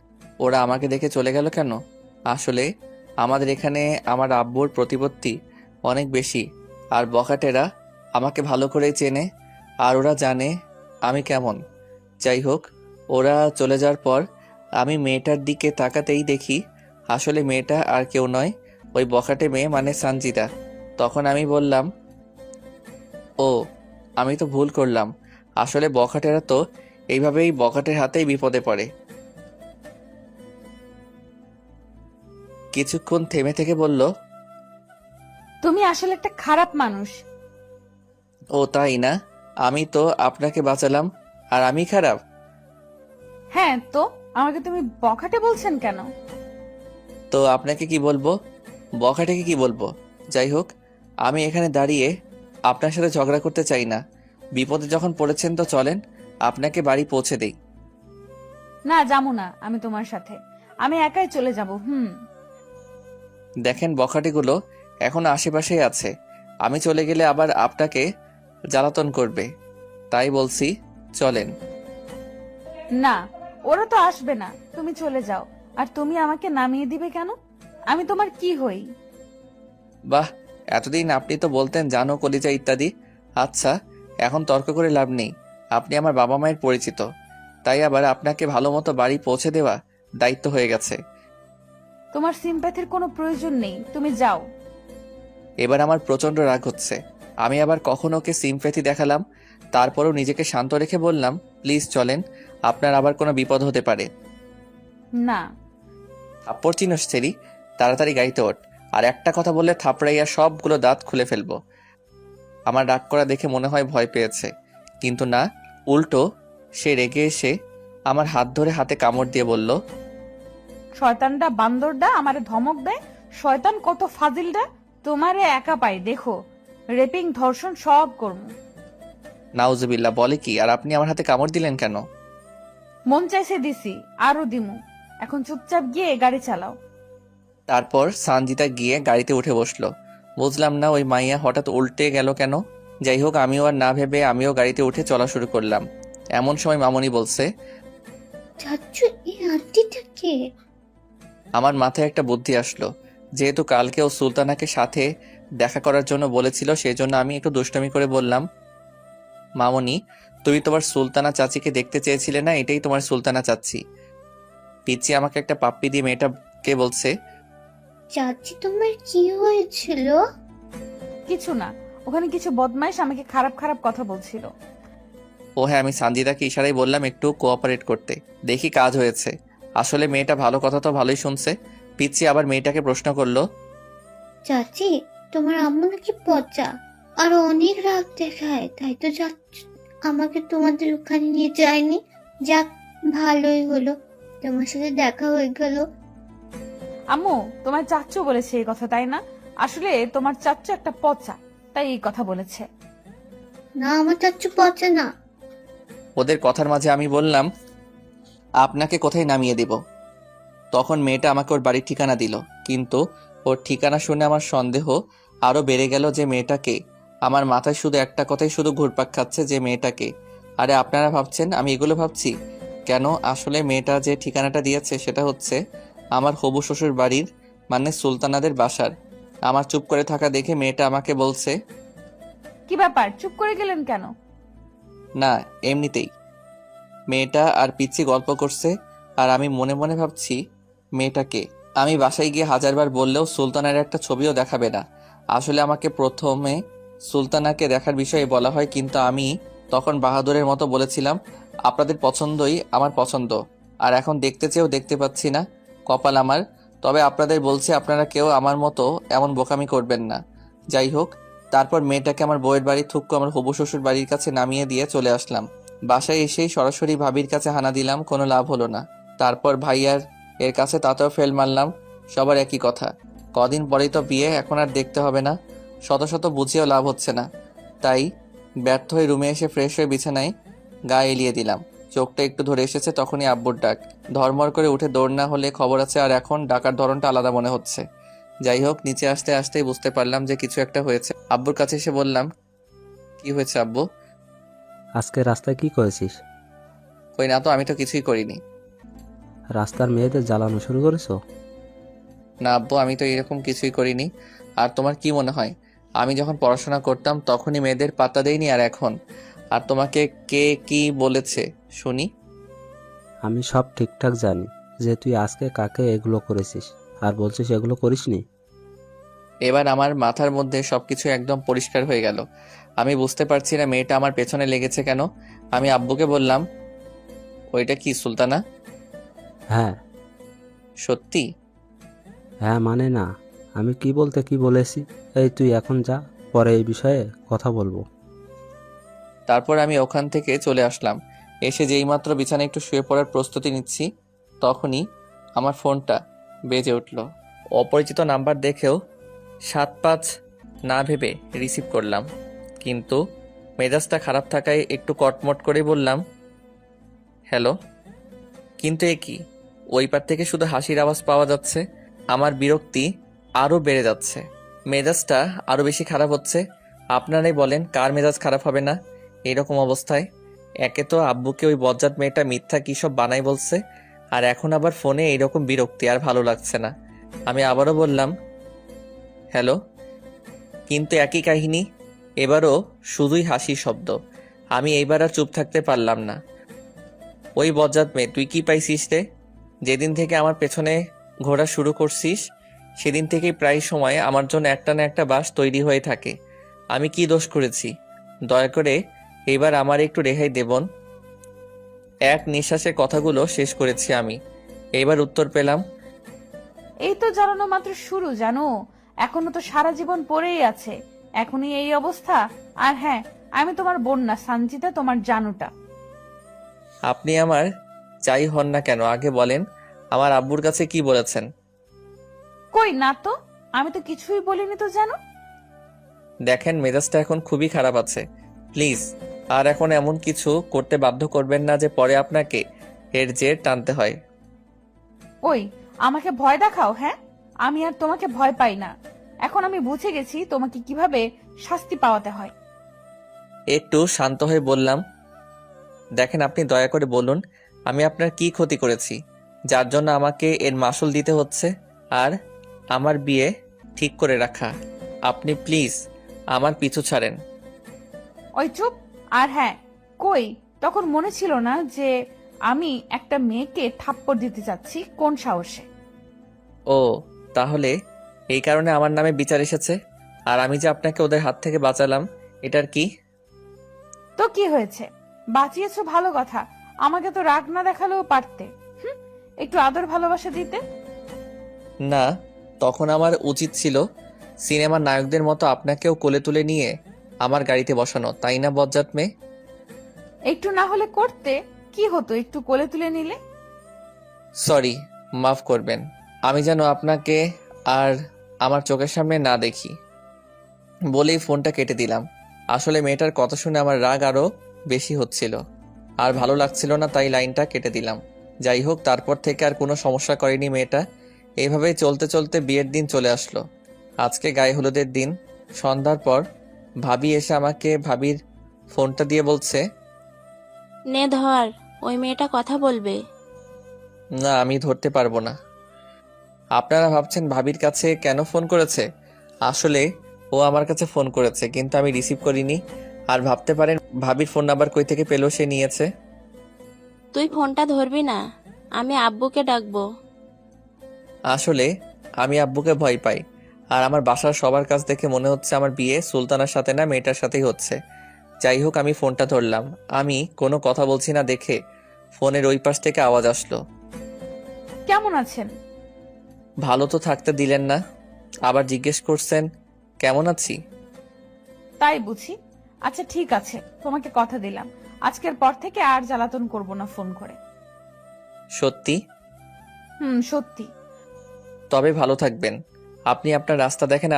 ওরা আমাকে দেখে চলে গেল কেন? আসলে আমাদের এখানে আমার আব্বুর প্রতিপত্তি অনেক বেশি, আর বখাটেরা আমাকে ভালো করেই চেনে, আর ওরা জানে আমি কেমন। যাই হোক, ওরা চলে যাওয়ার পর আমি মেয়েটার দিকে তাকাতেই দেখি আসলে মেয়েটা আর কেউ নয়, ওই বখাটে মেয়ে মানে সানজিদা। তখন আমি বললাম, ও, আমি তো ভুল করলাম। আসলে বখাটেরা তো এইভাবেই বখাটের হাতেই বিপদে পড়ে। কিছুক্ষণ থেমে থেকে বলল, তুমি আসলে একটা খারাপ মানুষ। ও তাই না? আমি তো আপনাকে বাঁচালাম, আর আমি খারাপ? হ্যাঁ, তো আমাকে তুমি বখাটে বলছেন কেন? তো আপনাকে কি বলবো? বখাটেকে কি বলবো? যাই হোক, আমি এখানে দাঁড়িয়ে আপনার সাথে ঝগড়া করতে চাই না। বিপদে যখন পড়েছেন তো চলেন, আপনাকে বাড়ি পৌঁছে দেই। না, যাবো না আমি তোমার সাথে। আমি একাই চলে যাব। দেখেন, বখাটেগুলো এখন আশেপাশেই আছে। আমি চলে গেলে আবার আপনাকে জ্বালাতন করবে, তাই বলছি চলেন। না, ওরা তো আসবে না, তুমি চলে যাও। আর তুমি আমাকে নামিয়ে দিবে কেন? আমি তোমার কি হই? বাহ, এতদিন আপনি তো বলতেন জানো, কলিজা ইত্যাদি। আচ্ছা, এখন তর্ক করে লাভ নেই। আপনি আমার বাবা মায়ের পরিচিত, তাই আবার আপনাকে ভালো মতো বাড়ি পৌঁছে দেওয়া দায়িত্ব হয়ে গেছে। তোমার সিম্প্যাথির কোনো প্রয়োজন নেই, তুমি যাও। এবার আমার প্রচন্ড রাগ হচ্ছে। আমি আবার কখনো ওকে সিম্প্যাথি দেখালাম, তারপরও নিজেকে শান্ত রেখে বললাম, প্লিজ চলেন, আপনার আবার কোনো বিপদ হতে পারে। না। থাপ্পড় চিনস ছেড়ি, তাড়াতাড়ি গাড়িতে ওঠ। আর একটা কথা বললে থাপড়াইয়া সবগুলো দাঁত খুলে ফেলবো। আমার রাগ করা দেখে মনে হয় ভয় পেয়েছে, কিন্তু না, উল্টো সে রেগে এসে আমার হাত ধরে হাতে কামড় দিয়ে বলল, শয়তানটা বান্দরটা আমারে ধমক দেয়। শয়তান কত ফাজিলটা। তোমারে একা পাই দেখো, রেপিং ধর্ষণ সব করবো। নাউজুবিল্লাহ, বলে কি? আর আপনি আমার হাতে কামড় দিলেন কেন? মন চাইছে দিছি, আরো দিমু। এখন চুপচাপ গিয়ে গাড়ি চালাও। তারপর সানজিতা গিয়ে গাড়িতে উঠে বসলো। বুঝলাম না ওই মাইয়া হঠাৎ উল্টে গেল কেন। যাই হোক, আমিও আর না ভেবে আমিও গাড়িতে উঠে চলা শুরু করলাম। এমন সময় মামনি বলছে, চাচ্চু, এই আন্টিটা কে? আমার মাথায় একটা বুদ্ধি আসলো। যেহেতু কালকে ও সুলতানাকে সাথে দেখা করার জন্য বলেছিল, সেজন্য আমি একটু দুষ্টমি করে বললাম, মামনি, তুমি তোমার সুলতানা চাচিকে দেখতে চেয়েছিলে না, এটাই তোমার সুলতানা চাচি। পিচ্চি আমাকে একটা পাপ্পি দিয়ে মেয়েটাকে বলছে, চাচি, তোমার কি হয়েছিল? কিছু না, ওখানে কিছু বদমাইশ আমাকে খারাপ খারাপ কথা বলছিল। ও হ্যাঁ, আমি সানজিদাকে ইশারায় বললাম একটু কোঅপারেট করতে, দেখি কাজ হয়েছে। আসলে মেয়েটা ভালো কথা তো ভালোই শুনছে। পিচ্চি আবার মেয়েটাকে প্রশ্ন করলো, চাচি, তোমার আম্মু নাকি পচা আর অনেক রাগ দেখায়, তাই তো চাচ্চু আমাকে তোমাদের ওখানে নিয়ে যায়নি। যাক, ভালোই হলো, তোমার সাথে দেখা হয়ে গেল। আম্মু, তোমার চাচ্চু বলেছে এই কথা, তাই না? আসলে তোমার চাচ্চু একটা পচা, তাই এই কথা বলেছে। না, আমার চাচ্চু পচা না। ও ওদের কথার মাঝে আমি বললাম, আপনাকে কোথায় নামিয়ে দেব। তখন মেয়েটা আমাকে ওর বাড়ির ঠিকানা দিল, কিন্তু ওর ঠিকানা শুনে আমার সন্দেহ আরও বেড়ে গেল যে মেয়েটাকে। আমার মাথায় শুধু একটা কথাই শুধু ঘুরপাক খাচ্ছে, যে মেয়েটাকে। আরে আপনারা ভাবছেন আমি এগুলো ভাবছি কেন? আসলে মেয়েটা যে ঠিকানাটা দিয়েছে সেটা হচ্ছে আমার হবু শ্বশুর বাড়ির, মানে সুলতানাদের বাসার। আমার চুপ করে থাকা দেখে মেয়েটা আমাকে বলছে, কি ব্যাপার, চুপ করে গেলেন কেন? না এমনিতেই। মেয়েটা আর পিচ্ছি গল্প করছে, আর আমি মনে মনে ভাবছি মেয়েটাকে। আমি বাসায় গিয়ে হাজারবার বললেও সুলতানার একটা ছবিও দেখাবে না। আসলে আমাকে প্রথমে সুলতানাকে দেখার বিষয়ে বলা হয়, কিন্তু আমি তখন বাহাদুরের মতো বলেছিলাম, আপনাদের পছন্দই আমার পছন্দ। আর এখন দেখতে চেয়েও দেখতে পাচ্ছি না, কপাল আমার। তবে আপনাদের বলছি, আপনারা কেউ আমার মতো এমন বোকামি করবেন না। যাই হোক, তারপর মেয়েটাকে আমার বউয়ের বাড়ি থুক্কু আমার হবু শ্বশুর বাড়ির কাছে নামিয়ে দিয়ে চলে আসলাম। বাসায় এসেই সরাসরি ভাবির কাছে হানা দিলাম, কোনো লাভ হলো না। তারপর ভাইয়ার এর কাছে, তাতেও ফেল মারলাম। সবার একই কথা, কদিন পরেই তো বিয়ে, এখন আর দেখতে হবে না। শত শত বুঝিয়েও লাভ হচ্ছে না। তাই ব্যর্থ হয়ে রুমে এসে ফ্রেশ হয়ে বিছানায় গা এলিয়ে দিলাম। চোখটা একটু ধরে এসেছে, তখনই আব্বুর ডাক। ধর্মর করে উঠে দৌড় না হলে খবর আছে, আর এখন ডাকার ধরনটা আলাদা মনে হচ্ছে। যাই হোক, নিচে আসতে আসতেই বুঝতে পারলাম যে কিছু একটা হয়েছে। আব্বুর কাছে এসে বললাম, কি হয়েছে আব্বু? আজকে রাস্তায় কি করেছিস? কই না তো, আমি তো কিছুই করিনি। রাস্তার মেয়েদের জ্বালানো শুরু করেছো? না আব্বু, আমি তো এরকম কিছুই করিনি। আর তোমার কি মনে হয় আমি যখন পড়াশোনা করতাম তখনই মেয়েদের পাত্তা দেইনি, আর এখন? আর তোমাকে কে কি বলেছে শুনি? আমি সব ঠিকঠাক জানি যে তুই আজকে কাকে এগুলো করেছিস, আর বলছিস এগুলো করিসনি। এবার আমার মাথার মধ্যে সবকিছু একদম পরিষ্কার হয়ে গেল। আমি বুঝতে পারছি না মেয়েটা আমার পেছনে লেগেছে কেন। আমি আব্বুকে বললাম, ওইটা কি সুলতানা? হ্যাঁ। সত্যি? হ্যাঁ মানে না, আমি কি বলতে কি বলেছি। এই তুই এখন যা, পরে এই বিষয়ে কথা বলবো। তারপর আমি ওখান থেকে চলে আসলাম। এসে যেইমাত্র বিছানায় একটু শুয়ে পড়ার প্রস্তুতি নিচ্ছি, তখনই আমার ফোনটা বেজে উঠল। অপরিচিত নাম্বার দেখেও 7-5 না ভেবে রিসিভ করলাম, কিন্তু মেজাজটা খারাপ থাকায় একটু কটমট করে বললাম, হ্যালো। কিন্তু এ কি, ওই পার থেকে শুধু হাসির আওয়াজ পাওয়া যাচ্ছে। আমার বিরক্তি আরও বেড়ে যাচ্ছে, মেজাজটা আরও বেশি খারাপ হচ্ছে। আপনারাই বলেন কার মেজাজ খারাপ হবে না এরকম অবস্থায়? একে তো আব্বুকে ওই বজ্জাত মেয়েটা মিথ্যা কী সব বানাই বলছে, আর এখন আবার ফোনে এইরকম বিরক্তি, আর ভালো লাগছে না। আমি আবারও বললাম, হ্যালো। কিন্তু একই কাহিনী, এবারও শুধুই হাসির শব্দ। আমি এইবার আর চুপ থাকতে পারলাম না। ওই বজ্জাত মেয়ে, তুই কি পাইছিস রে? যেদিন থেকে আমার পেছনে ঘোরা শুরু করছিস সেদিন থেকেই প্রায় সময় আমার জন্য একটা না একটা বাস তৈরি হয়ে থাকে। আমি কি দোষ করেছি? দয়া করে এবার আমার একটু রেহাই দেবন। এক নিঃশ্বাসে কথাগুলো শেষ করেছি আমি। এবার উত্তর পেলাম, এই তো জানানো মাত্র শুরু, জানো, এখনো তো সারা জীবন পড়েই আছে। এখনই এই অবস্থা? আর হ্যাঁ, আমি তোমার বোন না, সানজিদা, তোমার জানুটা। আপনি আমার যাই হন না কেন আগে বলেন, আমার আব্বুর কাছে কি বলেছেন? কই না তো, আমি তো কিছুই বলিনি তো জানো। দেখেন মেজাজটা এখন খুবই খারাপ আছে। প্লিজ আর এখন এমন কিছু করতে বাধ্য করবেন না যে পরে আপনাকে এর জের টানতে হয়। ওই, আমাকে ভয় দেখাও? হ্যাঁ, আমি আর তোমাকে ভয় পাই না। এখন আমি বুঝে গেছি তোমাকে কিভাবে শাস্তি পাওয়াতে হয়। একটু শান্ত হয়ে বললাম, দেখেন আপনি দয়া করে বলুন আমি আপনার কি ক্ষতি করেছি যার জন্য আমাকে এর মাসুল দিতে হচ্ছে? আর আমার বিয়ে ঠিক করে রাখা। আপনি প্লিজ আমার পিছু ছাড়েন। ওই চুপ। আর হ্যাঁ, কই, তখন মনে ছিল না যে আমি একটা মেয়েকে থাপ্পড় দিতে যাচ্ছি? কোন সাহসে? ও, তাহলে এই কারণে আমার নামে বিচার এসেছে, আর আমি যে আপনাকে ওদের হাত থেকে বাঁচালাম এটার কি? তো কি হয়েছে, বাঁচিয়েছো ভালো কথা। আমাকে তো রাগ না দেখালেও পারতে। হুম, একটু আদর ভালোবাসা দিতে। না, তখন আমার উচিত ছিল সিনেমার নায়কদের মতো আপনাকেও কোলে তুলে নিয়ে আমার গাড়িতে বসানো, তাই না বজ্জাত মেয়ে? একটু না হলে করতে, কি হতো একটু কোলে তুলে নিলে? সরি, মাফ করবেন। আমি যেন আপনাকে আর আমার চোখের সামনে না দেখি বলেই ফোনটা কেটে দিলাম। আসলে মেয়েটার কথা শুনে আমার রাগ আরো বেশি হচ্ছিল। আর ভালো লাগছিল না, তাই লাইনটা কেটে দিলাম। যাই হোক, তারপর থেকে আর কোনো সমস্যা করেনি মেয়েটা। এইভাবেই চলতে চলতে বিয়ের দিন চলে আসলো। আজকে গায়ে হলুদের দিন। সন্ধ্যার পর ভাবি এসে আমাকে ভাবির ফোনটা দিয়ে বলছে, নে ধর, ওই মেয়েটা কথা বলবে। না, আমি ধরতে পারবো না। আপনারা ভাবছেন ভাবির কাছে কেন ফোন করেছে? আসলে ও আমার কাছে ফোন করেছে, কিন্তু আমি রিসিভ করিনি। আর ভাবতে পারেন ভাবির ফোন নাম্বার কই থেকে পেলো, সে নিয়েছে। তুই ফোনটা ধরবি না, আমি আব্বুকে ডাকবো। আসলে আমি আব্বুকে ভয় পাই। আর আমার বাসার সবার কাছ দেখে মনে হচ্ছে আমার বিয়ে সুলতানার সাথে না, মেয়েটার সাথেই হচ্ছে। যাই হোক, আমি ফোনটা ধরলাম। আমি কোনো কথা বলছি না দেখে ফোনের ওই পাশ থেকে আওয়াজ আসলো। কেমন আছেন? ভালো তো থাকতে দিলেন না, আবার জিজ্ঞেস করছেন কেমন আছি। তাই বুঝি। আচ্ছা ঠিক আছে, তোমাকে কথা দিলাম আজকের পর থেকে আর জ্বালাতন করব না ফোন করে। সত্যি? সত্যি। তবে ভালো থাকবেন। আপনি আপনার রাস্তা দেখেন,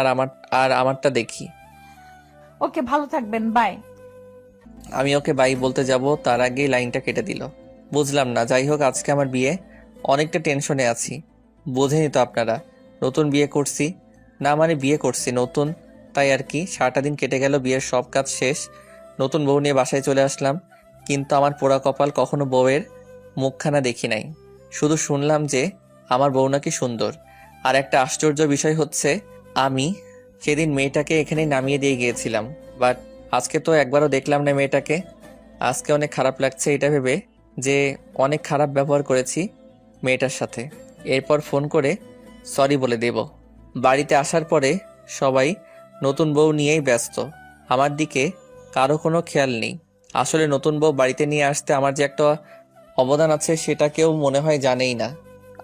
আর আমারটা দেখি। ওকে, ভালো থাকবেন, বাই। আমি ওকে বাই বলতে যাব, তার আগেই লাইনটা কেটে দিল। বুঝলাম না। যাই হোক, আজকে আমার বিয়ে, অনেকটা টেনশনে আছি। বোঝেনি তো আপনারা, নতুন বিয়ে করছি। না মানে বিয়ে করছি নতুন, তাই আর কি। সারাটা দিন কেটে গেল, বিয়ের সব কাজ শেষ। নতুন বউ নিয়ে বাসায় চলে আসলাম, কিন্তু আমার পোড়া কপাল, কখনো বউয়ের মুখখানা দেখি নাই। শুধু শুনলাম যে আমার বউ নাকি সুন্দর। আর একটা আশ্চর্য বিষয় হচ্ছে, আমি সেদিন মেয়েটাকে এখানেই নামিয়ে দিয়ে গিয়েছিলাম, বাট আজকে তো একবারও দেখলাম না মেয়েটাকে। আজকে অনেক খারাপ লাগছে এটা ভেবে যে অনেক খারাপ ব্যবহার করেছি মেয়েটার সাথে। এরপর ফোন করে সরি বলে দেব। বাড়িতে আসার পরে সবাই নতুন বউ নিয়েই ব্যস্ত, আমার দিকে কারো কোনো খেয়াল নেই। আসলে নতুন বউ বাড়িতে নিয়ে আসতে আমার যে একটা অবদান আছে সেটা কেউ মনে হয় জানেই না।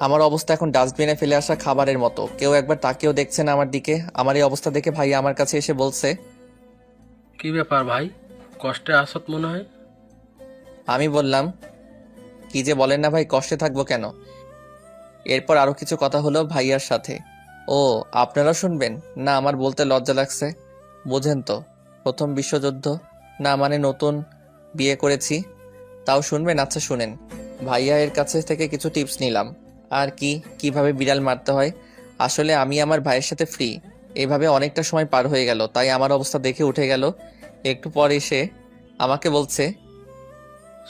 আমার অবস্থা এখন ডাস্টবিনে ফেলে আসা খাবারের মতো, কেউ একবার তাকেও দেখছে না আমার দিকে। আমার এই অবস্থা দেখে ভাই আমার কাছে এসে বলছে, কি ব্যাপার ভাই, কষ্টে আসত মনে হয়। আমি বললাম, কি যে বলেন না ভাই, কষ্টে থাকবো কেন। এরপর আরো কিছু কথা হলো ভাইয়ার সাথে। ও, আপনারা শুনবেন না? আমার বলতে লজ্জা লাগছে। বোঝেন তো, প্রথম বিশ্বযুদ্ধ। না মানে নতুন বিয়ে করেছি, তাও শুনবেন? আচ্ছা শুনেন। ভাইয়া এর কাছে থেকে কিছু টিপস নিলাম, আর কিভাবে বিড়াল মারতে হয়। আসলে আমি আমার ভাইয়ের সাথে ফ্রি, এভাবে অনেকটা সময় পার হয়ে গেল, তাই আমার অবস্থা দেখে উঠে গেল। একটু পর এসে আমাকে বলছে,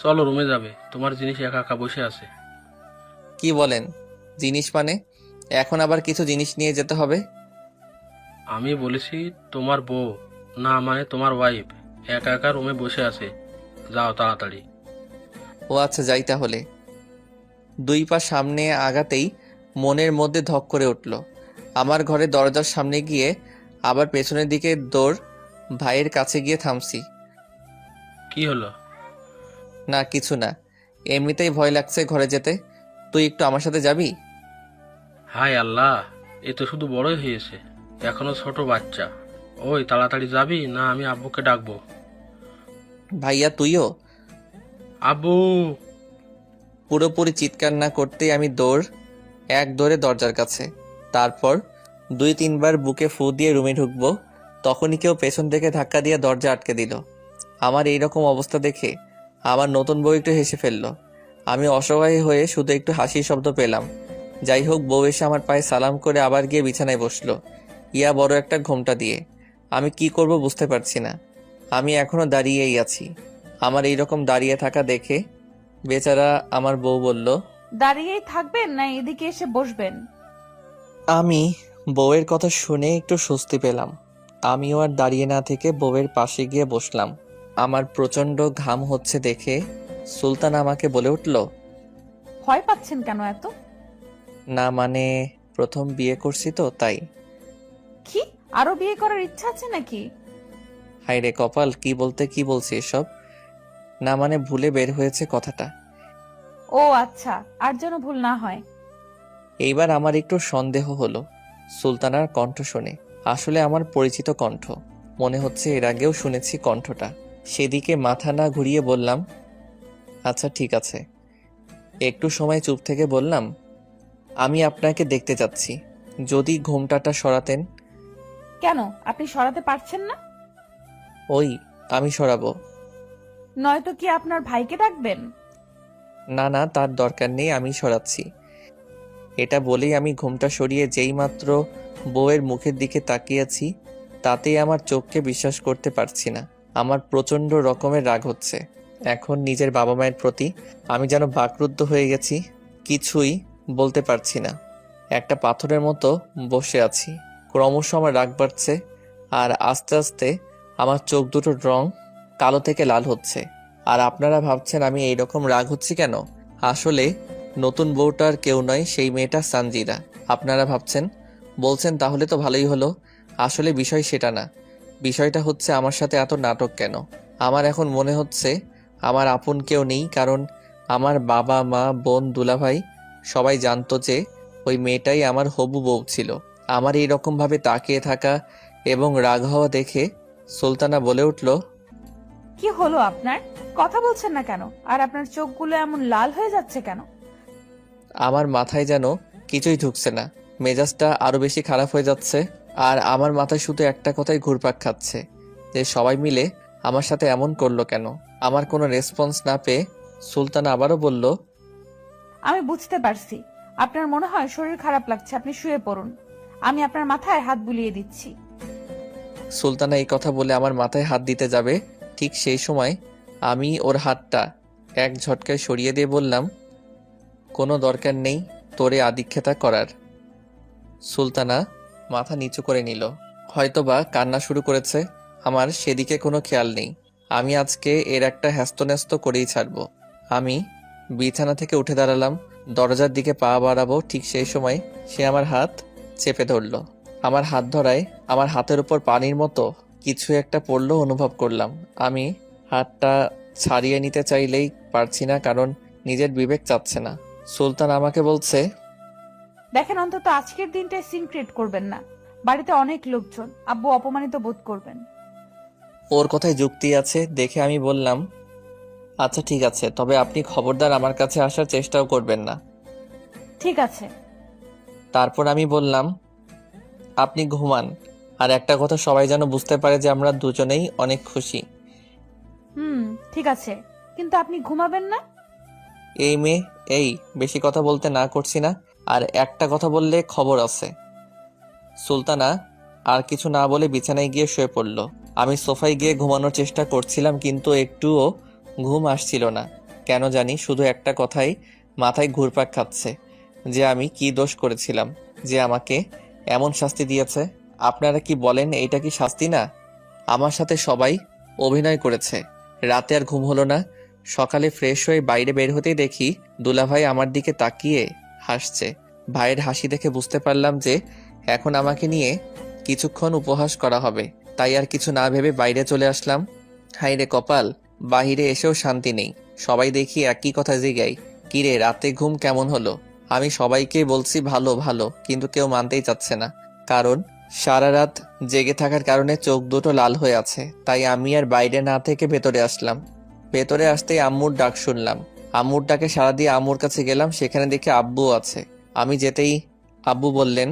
চলো রুমে যাবে, তোমার জিনিস একা একা বসে আছে। কি বলেন? জিনিস মানে? এখন আবার কিছু জিনিস নিয়ে যেতে হবে? আমি বলেছি তোমার বউ, না মানে তোমার ওয়াইফ একা একা রুমে বসে আছে, যাও তাড়াতাড়ি। ও আচ্ছা, যাই তাহলে। 2 পা সামনে আগাতেই মনের মধ্যে ধক করে উঠল। আমার ঘরে দরজার সামনে গিয়ে আবার পেছনের দিকে দৌড়। ভাইয়ের কাছে গিয়ে থামছি। কি হলো? না কিছু না, এমনিতেই ভয় লাগছে ঘরে যেতে। তুই একটু আমার সাথে যাবি? হায় আল্লাহ, এ তো শুধু বড়ই হয়েছে, এখনো ছোট বাচ্চা। ওই তাড়াতাড়ি যাবি না আমি আব্বুকে ডাকবো? ভাইয়া তুইও? আব্বু! পুরোপুরি চিৎকার না করতেই আমি এক দৌড়ে দরজার কাছে। তারপর 2-3 বার বুকে ফু দিয়ে রুমে ঢুকবো, তখনই কেউ পেছন থেকে ধাক্কা দিয়ে দরজা আটকে দিল। আমার এইরকম অবস্থা দেখে আমার নতুন বউ একটু হেসে ফেললো। আমি অসহায় হয়ে শুধু একটু হাসির শব্দ পেলাম। যাই হোক, বউ এসে আমার পায়ে সালাম করে আবার গিয়ে বিছানায় বসলো, ইয়া বড় একটা ঘোমটা দিয়ে। আমি কি করব বুঝতে পারছি না। আমি এখনো দাঁড়িয়েই আছি। আমার এইরকম দাঁড়িয়ে থাকা দেখে বেচারা আমার বউ বলল, দাঁড়িয়েই থাকবেন না এদিকে এসে বসবেন? আমি বউয়ের কথা শুনে একটু স্বস্তি পেলাম। আমিও আর দাঁড়িয়ে না থেকে বউয়ের পাশে গিয়ে বসলাম। আমার প্রচন্ড ঘাম হচ্ছে দেখে সুলতান আমাকে বলে উঠল, ভয় পাচ্ছেন কেন এত? না মানে প্রথম বিয়ে করছি তো তাই। কি, আরো বিয়ে করার ইচ্ছা আছে নাকি? হায় রে কপাল, কি বলতে কি বলছি এসব। না মানে ভুলে বের হয়েছে কথাটা। ও আচ্ছা, আর যেন ভুল না হয়। এইবার আমার একটু সন্দেহ হলো সুলতানার কণ্ঠ শুনে। আসলে আমার পরিচিত কণ্ঠ মনে হচ্ছে, এর আগেও শুনেছি কণ্ঠটা। সেদিকে মাথা না ঘুরিয়ে বললাম, আচ্ছা ঠিক আছে। একটু সময় চুপ থেকে বললাম, আমি আপনাকে দেখতে চাচ্ছি, যদি ঘোমটাটা সরাতেন। কেন, আপনি সরাতে পারছেন না? ওই আমি সরাবো। নয়তো কি আপনার ভাইকে ডাকবেন? না না, তার দরকার নেই, আমি সরাচ্ছি। এটা বলেই আমি ঘুমটা সরিয়ে যেই মাত্র বউয়ের মুখের দিকে তাকিয়েছি, তাতেই আমার চোখকে বিশ্বাস করতে পারছি না। আমার প্রচণ্ড রকমের রাগ হচ্ছে এখন নিজের বাবা মায়ের প্রতি। আমি যেন বাকরুদ্ধ হয়ে গেছি, কিছুই বলতে পারছি না। একটা পাথরের মতো বসে আছি। ক্রমশ আমার রাগ বাড়ছে, আর আস্তে আস্তে আমার চোখ দুটোর রং কালো থেকে লাল হচ্ছে। আর আপনারা ভাবছেন আমি এইরকম রাগ হচ্ছি কেন? আসলে নতুন বউটার কেউ নয়, সেই মেয়েটা সানজিরা। আপনারা ভাবছেন, বলছেন তাহলে তো ভালোই হলো। আসলে বিষয় সেটা না। বিষয়টা হচ্ছে আমার সাথে এত নাটক কেন। আমার এখন মনে হচ্ছে আমার আপন কেউ নেই, কারণ আমার বাবা মা বোন দুলাভাই সবাই জানতো যে ওই মেয়েটাই আমার হবু বউ ছিল। আমার এইরকমভাবে তাকিয়ে থাকা এবং রাগ হওয়া দেখে সুলতানা বলে উঠল, কি হলো আপনার? কথা বলছেন না কেন? আর আপনার চোখগুলো এমন লাল হয়ে যাচ্ছে কেন? আমার মাথায় যেন কিছুই ঢুকছে না, মেজাজটা আরো বেশি খারাপ হয়ে যাচ্ছে। আর আমার মাথায় শুধু একটা কথাই ঘুরপাক খাচ্ছে, যে সবাই মিলে আমার সাথে এমন করলো কেন। আমার কোনো রেসপন্স না পেয়ে সুলতানা আবারও বলল, আমি বুঝতে পারছি আপনার মনে হয় শরীর খারাপ লাগছে, আপনি শুয়ে পড়ুন। আমি আপনার মাথায় হাত বুলিয়ে দিচ্ছি। সুলতানা এই কথা বলে আমার মাথায় হাত দিতে যাবে, ঠিক সেই সময় আমি ওর হাতটা এক ঝটকায় সরিয়ে দিয়ে বললাম, কোনো দরকার নেই তোরে আদিক্ষেতা করার। সুলতানা মাথা নিচু করে নিল, হয়তোবা কান্না শুরু করেছে। আমার সেদিকে কোনো খেয়াল নেই। আমি আজকে এর একটা হ্যাস্তন্যস্ত করেই ছাড়বো। আমি বিছানা থেকে উঠে দাঁড়ালাম, দরজার দিকে পা বাড়াবো, ঠিক সেই সময় সে আমার হাত চেপে ধরলো। আমার হাত ধরায় আমার হাতের উপর পানির মতো কিছু একটা পড়লো অনুভব করলাম। আমি হাতটা ছাড়িয়ে নিতে চাইলেই পারছি না, কারণ নিজের বিবেক চাচ্ছে না। সুলতান আমাকে বলছে, দেখেন, অন্তত আজকের দিনটায় সিন ক্রিয়েট করবেন না। বাড়িতে অনেক লোকজন, আব্বু অপমানিত বোধ করবেন। ওর কথায় যুক্তি আছে দেখে আমি বললাম, আচ্ছা ঠিক আছে, তবে আপনি খবরদার আমার কাছে আসার চেষ্টাও করবেন না। ঠিক আছে। তারপর আমি বললাম, আপনি ঘুমান, আর একটা কথা সবাই যেন বুঝতে পারে যে আমরা দুজনেই অনেক খুশি। ঠিক আছে, কিন্তু আপনি ঘুমাবেন না? এই মেয়ে, এই বেশি কথা বলতে না করছি না, আর একটা কথা বললে খবর আছে। সুলতানা আর কিছু না বলে বিছানায় গিয়ে শুয়ে পড়ল। আমি সোফায় গিয়ে ঘুমানোর চেষ্টা করছিলাম, কিন্তু একটুও ঘুম আসছিল না। কেন জানি শুধু একটা কথাই মাথায় ঘুরপাক খাচ্ছে, যে আমি কি দোষ করেছিলাম যে আমাকে এমন শাস্তি দিয়েছে। আপনারা কি বলেন, এইটা কি শাস্তি না? আমার সাথে সবাই অভিনয় করেছে। রাতে আর ঘুম হলো না। সকালে ফ্রেশ হয়ে বাইরে বের হতেই দেখি দুলাভাই আমার দিকে তাকিয়ে হাসছে। ভাইয়ের হাসি দেখে বুঝতে পারলাম যে এখন আমাকে নিয়ে কিছুক্ষণ উপহাস করা হবে। তাই আর কিছু না ভেবে বাইরে চলে আসলাম। হাইরে কপাল, বাহিরে এসেও শান্তি নেই। সবাই দেখি একই কথা জিগাই, কিরে রাতে ঘুম কেমন হলো? আমি সবাইকে বলছি ভালো ভালো, কিন্তু কেউ মানতেই চাচ্ছে না। কারণ সারা রাত জেগে থাকার কারণে চোখ দুটো লাল হয়ে আছে। তাই আমি আর বাইরে না থেকে ভেতরে আসলাম। ভেতরে আসতেই আম্মুর ডাক শুনলাম। আম্মুর ডাকে সাড়া দিয়ে আম্মুর কাছে গেলাম, সেখানে দেখে আব্বু আছে। আমি যেতেই আব্বু বললেন,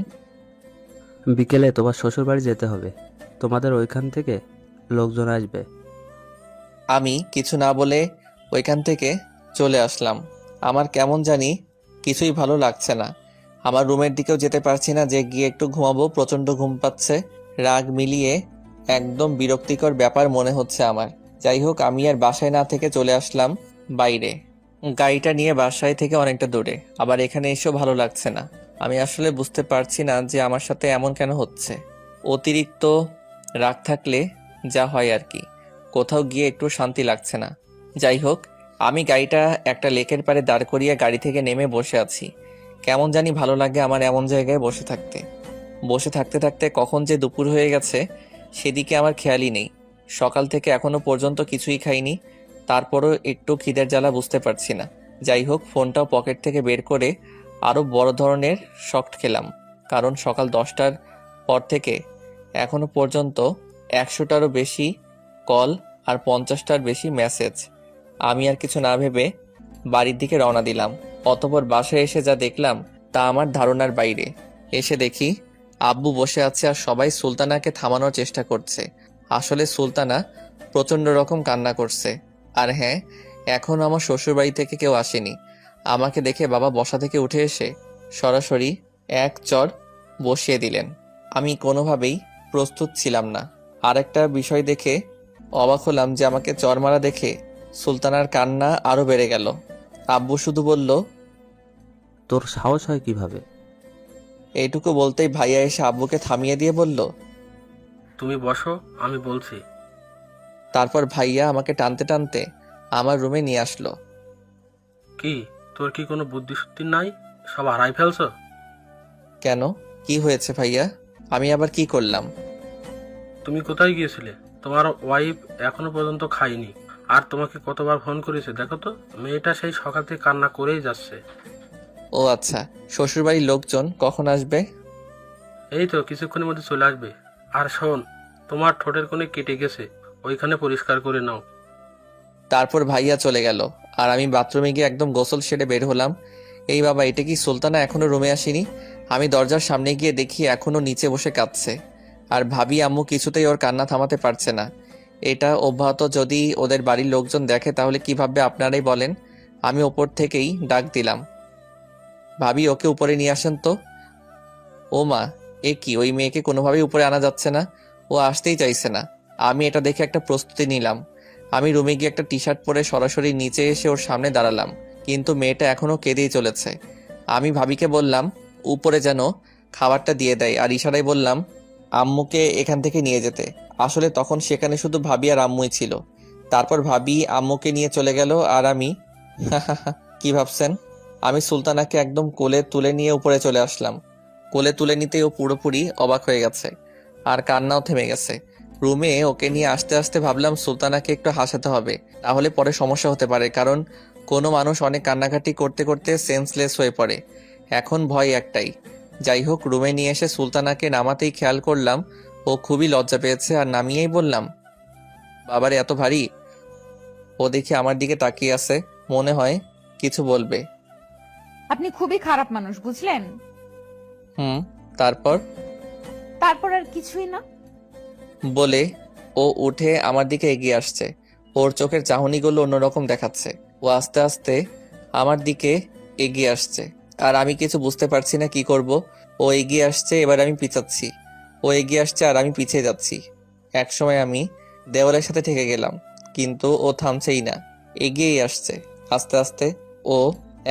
বিকেলে তোমার শ্বশুর বাড়ি যেতে হবে, তোমাদের ওইখান থেকে লোকজন আসবে। আমি কিছু না বলে ওইখান থেকে চলে আসলাম। আমার কেমন জানি কিছুই ভালো লাগছে না। আমার রুমের দিকেও যেতে পারছি না, যে গিয়ে একটু ঘুমাবো, প্রচন্ড ঘুম পাচ্ছে। রাগ মিলিয়ে একদম বিরক্তিকর ব্যাপার মনে হচ্ছে আমার। যাই হোক, আমি আর বাসায় না থেকে চলে আসলাম বাইরে। গাড়িটা নিয়ে বাসায় থেকে অনেকটা দূরে। আবার এখানে এসেও ভালো লাগছে না। আমি আসলে বুঝতে পারছি না যে আমার সাথে এমন কেন হচ্ছে। অতিরিক্ত রাগ থাকলে যা হয় আর কি, কোথাও গিয়ে একটু শান্তি লাগছে না। যাই হোক, আমি গাড়িটা একটা লেকের পাড়ে দাঁড় করিয়ে গাড়ি থেকে নেমে বসে আছি। কেমন জানি ভালো লাগে আমার এমন জায়গায় বসে থাকতে। বসে থাকতে থাকতে কখন যে দুপুর হয়ে গেছে সেদিকে আমার খেয়ালই নেই। সকাল থেকে এখনো পর্যন্ত কিছুই খাইনি, তারপরও একটু খিদের জ্বালা বুঝতে পারছি না। যাই হোক, ফোনটাও পকেট থেকে বের করে আরও বড় ধরনের শক্ট খেলাম, কারণ সকাল 10টার পর থেকে এখনো পর্যন্ত 100টারও বেশি কল আর 50টার বেশি মেসেজ। আমি আর কিছু না ভেবে বাড়ির দিকে রওনা দিলাম। অতঃপর বাসায় এসে যা দেখলাম তা আমার ধারণার বাইরে। এসে দেখি আব্বু বসে আছে আর সবাই সুলতানাকে থামানোর চেষ্টা করছে। আসলে সুলতানা প্রচন্ড রকম কান্না করছে। আর হ্যাঁ, এখন আমার শ্বশুরবাড়ি থেকে কেউ আসেনি। আমাকে দেখে বাবা বসা থেকে উঠে এসে সরাসরি এক চড় বসিয়ে দিলেন। আমি কোনোভাবেই প্রস্তুত ছিলাম না। আর একটা বিষয় দেখে অবাক হলাম যে আমাকে চড় মারা দেখে সুলতানার কান্না আরো বেড়ে গেল। আব্বু শুধু বলল, তোর সাহস হয় কিভাবে? এইটুকু বলতেই ভাইয়া এসে আব্বুকে থামিয়ে দিয়ে বলল। তুমি বসো, আমি বলছি। তারপর ভাইয়া আমাকে টানতে টানতে আমার রুমে নিয়ে আসলো। কি, তোর কি কোনো বুদ্ধি শুদ্ধি নাই? সব হারাই ফেলছো? কেন, কি হয়েছে ভাইয়া? আমি আবার কি করলাম? তুমি কোথায় গিয়েছিলে? তোমার ওয়াইফ এখনো পর্যন্ত খায়নি, আর তোমাকে কতবার ফোন করেছে দেখো তো। মেয়েটা সেই সকাল থেকে কান্না করেই যাচ্ছে। ও আচ্ছা, শ্বশুরবাড়ির লোকজন কখন আসবে? এই তো কিছুক্ষণের মধ্যে চলে আসবে। আর শোন, তোমার ঠোঁটের কোণে কেটে গেছে, ওইখানে পরিষ্কার করে নাও। তারপর ভাইয়া চলে গেল আর আমি বাথরুমে গিয়ে একদম গোসল সেরে বের হলাম। এই বাবা, এটা কি সুলতানা এখনো রুমে আসেনি? আমি দরজার সামনে গিয়ে দেখি এখনো নিচে বসে কাঁদছে। আর ভাবি আম্মু কিছুতেই ওর কান্না থামাতে পারছে না। এটা অব্যাহত যদি ওদের বাড়ির লোকজন দেখে তাহলে কি ভাববে আপনারাই বলেন। আমি ওপর থেকেই ডাক দিলাম, ভাবি ওকে উপরে নিয়ে আসেন তো। ও মা, এ কি, ওই মেয়েকে কোনোভাবেই উপরে আনা যাচ্ছে না। ও আসতেই চাইছে না। আমি এটা দেখে একটা প্রস্তুতি নিলাম। আমি রুমে গিয়ে একটা টি শার্ট পরে সরাসরি নিচে এসে ওর সামনে দাঁড়ালাম, কিন্তু মেয়েটা এখনো কেঁদেই চলেছে। আমি ভাবিকে বললাম উপরে যেন খাবারটা দিয়ে দেয়, আর ইশারায় বললাম আম্মুকে এখান থেকে নিয়ে যেতে। আসলে তখন সেখানে শুধু ভাবি আর আম্মুই ছিল। তারপর ভাবি আম্মুকে নিয়ে চলে গেল আর আমি কি ভাবছেন? আমি সুলতানাকে একদম কোলে তুলে নিয়ে উপরে চলে আসলাম। কোলে তুলে নিতেই ও পুরোপুরি অবাক হয়ে গেছে আর কান্নাও থেমে গেছে। রুমে ওকে নিয়ে আসতে আসতে ভাবলাম সুলতানাকে একটু হাসাতে হবে, তাহলে পরে সমস্যা হতে পারে, কারণ কোনো মানুষ অনেক কান্নাকাটি করতে করতে সেন্সলেস হয়ে পড়ে। এখন ভয় একটাই। যাই হোক, রুমে নিয়ে এসে সুলতানাকে নামাতেই খেয়াল করলাম ও খুবই লজ্জা পেয়েছে, আর নামিয়েই বললাম, বাবারে এত ভারী। ও দেখি আমার দিকে তাকিয়ে আছে, মনে হয় কিছু বলবে। আপনি খুবই খারাপ মানুষ, বুঝলেন? তারপর তারপর আর কিছুই না। বলে ও উঠে আমার দিকে এগিয়ে আসছে। ওর চোখের চাহনিগুলো অন্যরকম দেখাচ্ছে। ও আস্তে আস্তে আমার দিকে এগিয়ে আসছে আর আমি কিছু বুঝতে পারছি না কি করব। ও এগিয়ে আসছে, এবার আমি পিছাচ্ছি। ও এগিয়ে আসছে আর আমি পিছিয়ে যাচ্ছি। একসময় আমি দেওয়ালের সাথে ঠেকে গেলাম, কিন্তু ও থামছেই না, এগিয়েই আসছে। আস্তে আস্তে ও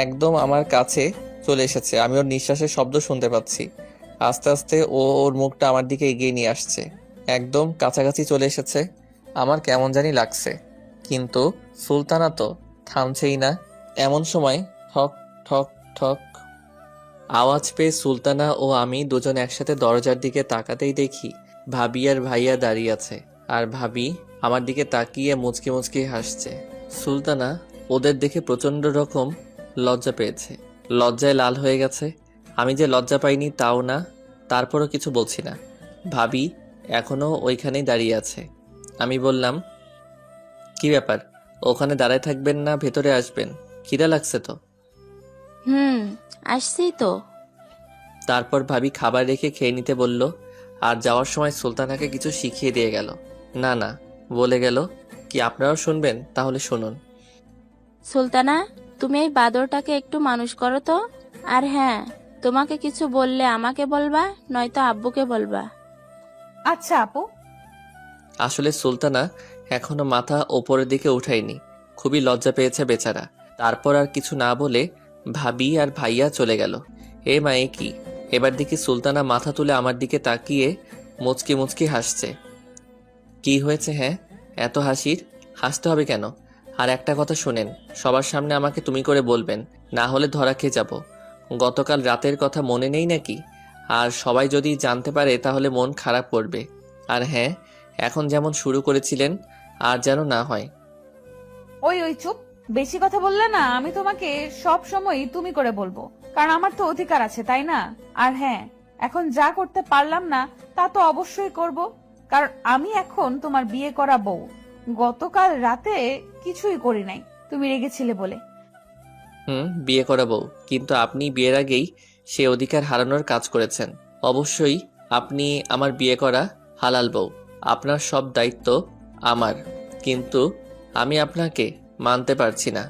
একদম আমার কাছে চলে এসেছে। আমি ওর নিঃশ্বাসের শব্দ শুনতে পাচ্ছি। আস্তে আস্তে ও ওর মুখটা আমার দিকে এগিয়ে নিয়ে আসছে, একদম কাছাকাছি চলে এসেছে। আমার কেমন জানি লাগছে, কিন্তু সুলতানা তো থামছেই না। এমন সময় ঠক ঠক ঠক আওয়াজ পেয়ে সুলতানা ও আমি দুজন একসাথে দরজার দিকে তাকাতেই দেখি ভাবি আর ভাইয়া দাঁড়িয়ে আছে। আর ভাবি আমার দিকে তাকিয়ে মুচকি মুচকি হাসছে। সুলতানা ওদের দেখে প্রচন্ড রকম লজ্জা পেয়েছে, লজ্জায় লাল হয়ে গেছে। আমি যে লজ্জা পাইনি তাও না, তারপরও কিছু বলছি না। ভাবি এখনো ওইখানেই দাঁড়িয়ে আছে। আমি বললাম, কি ব্যাপার, ওখানে দাঁড়ায় থাকবেন না ভেতরে আসবেন? খিদা লাগছে তো? আসছি তো। তারপর ভাবি খাবার রেখে খেয়ে নিতে বলল, আর যাওয়ার সময় সুলতানাকে কিছু শিখিয়ে দিয়ে গেল। না না, বলে গেল, কি আপনারাও শুনবেন? তাহলে শুনুন। সুলতানা, তুমি এই বাদরটাকে একটু মানুষ করো তো। আর হ্যাঁ, তোমাকে কিছু বললে আমাকে বলবা, নয়তো আব্বুকে বলবা। আচ্ছা আপু। আসলে সুলতানা এখনো মাথা ওপরের দিকে উঠায়নি, খুবই লজ্জা পেয়েছে বেচারা। তারপর আর কিছু না বলে ভাবি আর ভাইয়া চলে গেল। এ মা, এ কি! এবার দেখি সুলতানা মাথা তুলে আমার দিকে তাকিয়ে মুচকি মুচকি হাসছে। কি হয়েছে? হ্যাঁ, এত হাসতে হবে কেন? আর একটা কথা শুনেন, সবার সামনে আমাকে তুমি করে বলবেন, না হলে ধরা খেয়ে যাব। গতকাল রাতের কথা মনে নেই নাকি? আর সবাই যদি জানতে পারে তাহলে মন খারাপ করবে। আর হ্যাঁ, এখন যেমন শুরু করেছিলেন আর যেন না হয়। ওই ওই চুপ, বেশি কথা বললে না আমি তোমাকে সব সময় তুমি করে বলবো, কারণ আমার তো অধিকার আছে, তাই না? আর হ্যাঁ, এখন যা করতে পারলাম না তা তো অবশ্যই করব, কারণ আমি এখন তোমার বিয়ে করা বউ। গতকাল রাতে কিছুই করি নাই, তুমি রেগেছিলে বলে। বিয়ে করাবো, কিন্তু আপনি বিয়ের আগেই সে অধিকার হারানোর কাজ করেছেন। অবশ্যই আপনি আমার বিয়ে করা হালাল বউ, আপনার সব দায়িত্ব আমার, কিন্তু আমি আপনাকে মানতে পারছি না।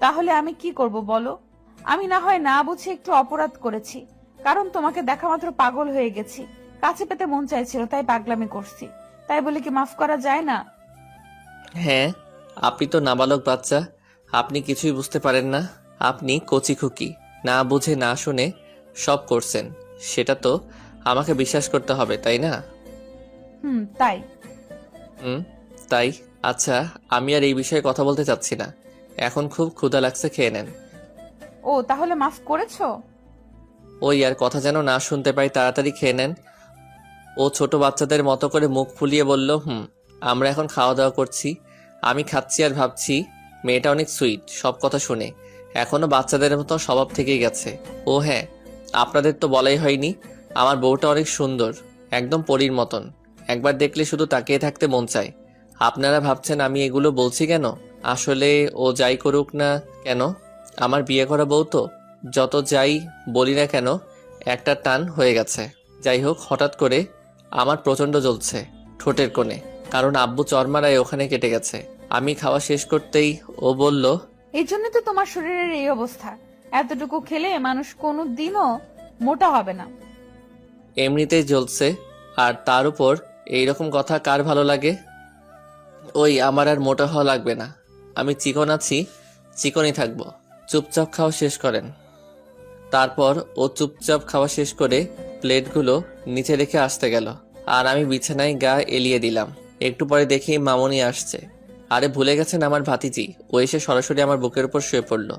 তাহলে আমি কি করব বলো? আমি না হয় না বুঝে একটু অপরাধ করেছি, কারণ তোমাকে দেখা মাত্র পাগল হয়ে গেছি, কাছে পেতে মন চাইছিল তাই পাগলামি করছি। তাই বলে কি মাফ করা যায় না? হ্যাঁ, আপনি তো নাবালক বাচ্চা, আপনি কিছুই বুঝতে পারেন না। আপনি কচি খুকি, না বুঝে না শুনে সব করছেন, সেটা তো আমাকে বিশ্বাস করতে হবে, তাই না? তাই। হুম, তাই। আচ্ছা, আমি আর এই বিষয়ে কথা বলতে চাচ্ছি না, এখন খুব ক্ষুধা লাগছে, খেয়ে নেন। ও, তাহলে মাফ করেছো? ওই আর কথা যেন না শুনতে পাই, তাড়াতাড়ি খেয়ে নেন। ও ছোট বাচ্চাদের মতো করে মুখ ফুলিয়ে বলল, আমরা এখন খাওয়া দাওয়া করছি, আমি খাচ্ছি আর ভাবছি মেয়েটা অনেক সুইট, সব কথা শুনে এখনো বাচ্চাদের মতো স্বভাব থেকেই গেছে। ও হ্যাঁ, আপনাদের তো বলাই হয়নি, আমার বউটা অনেক সুন্দর, একদম পরীর মতন, একবার দেখলে শুধু তাকিয়ে থাকতে মন চায়। আপনারা ভাবছেন আমি এগুলো বলছি কেন? আসলে ও যাই করুক না কেন, আমার বিয়ে করা বউ তো, যত যাই বলি না কেন একটা টান হয়ে গেছে। যাই হোক, হঠাৎ করে আমার প্রচণ্ড জ্বলছে ঠোঁটের কোণে, কারণ আব্বু চরমারায় ওখানে কেটে গেছে। আমি খাওয়া শেষ করতেই ও বলল, এই জন্য তো তোমার শরীরের এই অবস্থা। এতটুকু খেলে মানুষ কোনো দিনও মোটা হবে না। এমনিতেই জ্বলছে, আর তার উপর এইরকম কথা কার ভালো লাগে? ওই আমার আর মোটা হওয়া লাগবে না, আমি চিকন আছি, চিকনই থাকবো। চুপচাপ খাওয়া শেষ করেন। তারপর ও চুপচাপ খাওয়া শেষ করে প্লেটগুলো নিচে রেখে আসতে গেল, আর আমি বিছানায় গা এলিয়ে দিলাম। একটু পরে দেখি মামনি আসছে। আরে ভুলে গেছেন আমার ভাতিজি, ও এসে সরাসরি আমার বুকের উপর শুয়ে পড়ল।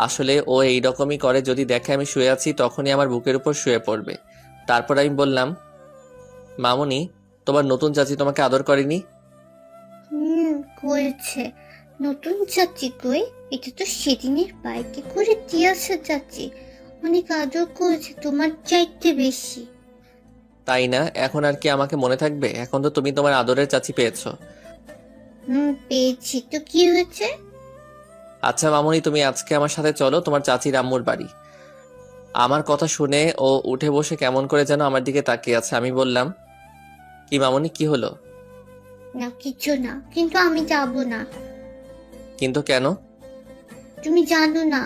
আসলে ও এইরকমই করে, যদি দেখে আমি শুয়ে আছি তখনই আমার বুকের উপর শুয়ে পড়বে। তারপর আমি বললাম, মামনি, তোমার নতুন চাচি তোমাকে আদর করেনি? করেছে। নতুন চাচি কই? এটা তো সেদিনের বাইকে করে দিয়েছে চাচি। অনেক আদর করেছে, তোমার চাইতে বেশি। তাই না? এখন আর কি আমাকে মনে থাকবে? এখন তো তুমি তোমার আদরের চাচি পেয়েছো। পেয়েছি তো, কি হয়েছে? আচ্ছা মামনি, তুমি আজকে আমার সাথে চলো তোমার চাচির আম্মুর বাড়ি। আমার কথা শুনে ও উঠে বসে কেমন করে যেন আমার দিকে তাকিয়ে আছে। আমি বললাম, কি মামনি, কি হলো? না কিছু না, কিন্তু আমি যাব না। কিন্তু কেন? তুমি জানো না,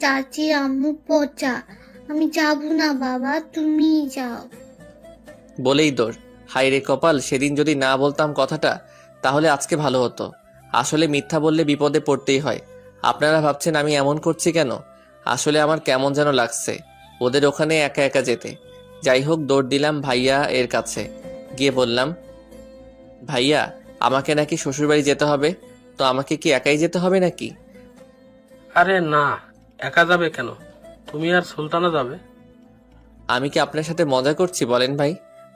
চাচির আম্মু পচা। আমি যাব না বাবা, তুমি যাও। বলেই দৌড়। হাই রে কপাল, সেদিন যদি না বলতাম কথাটা তাহলে আজকে ভালো হতো। আসলে মিথ্যা বললে বিপদে পড়তেই হয়। আপনারা ভাবছেন আমি এমন করছি কেন? আসলে আমার কেমন যেন লাগছে ওদের ওখানে একা একা যেতে। যাই হোক, দৌড় দিলাম ভাইয়া এর কাছে, গিয়ে বললাম, ভাইয়া আমাকে নাকি শ্বশুরবাড়ি যেতে হবে, তো আমাকে কি একাই যেতে হবে নাকি? আরে না, একা যাবে কেন? তুমি আর সুলতানা যাবে। আমি কি আপনার সাথে মজা করছি বলেন ভাই?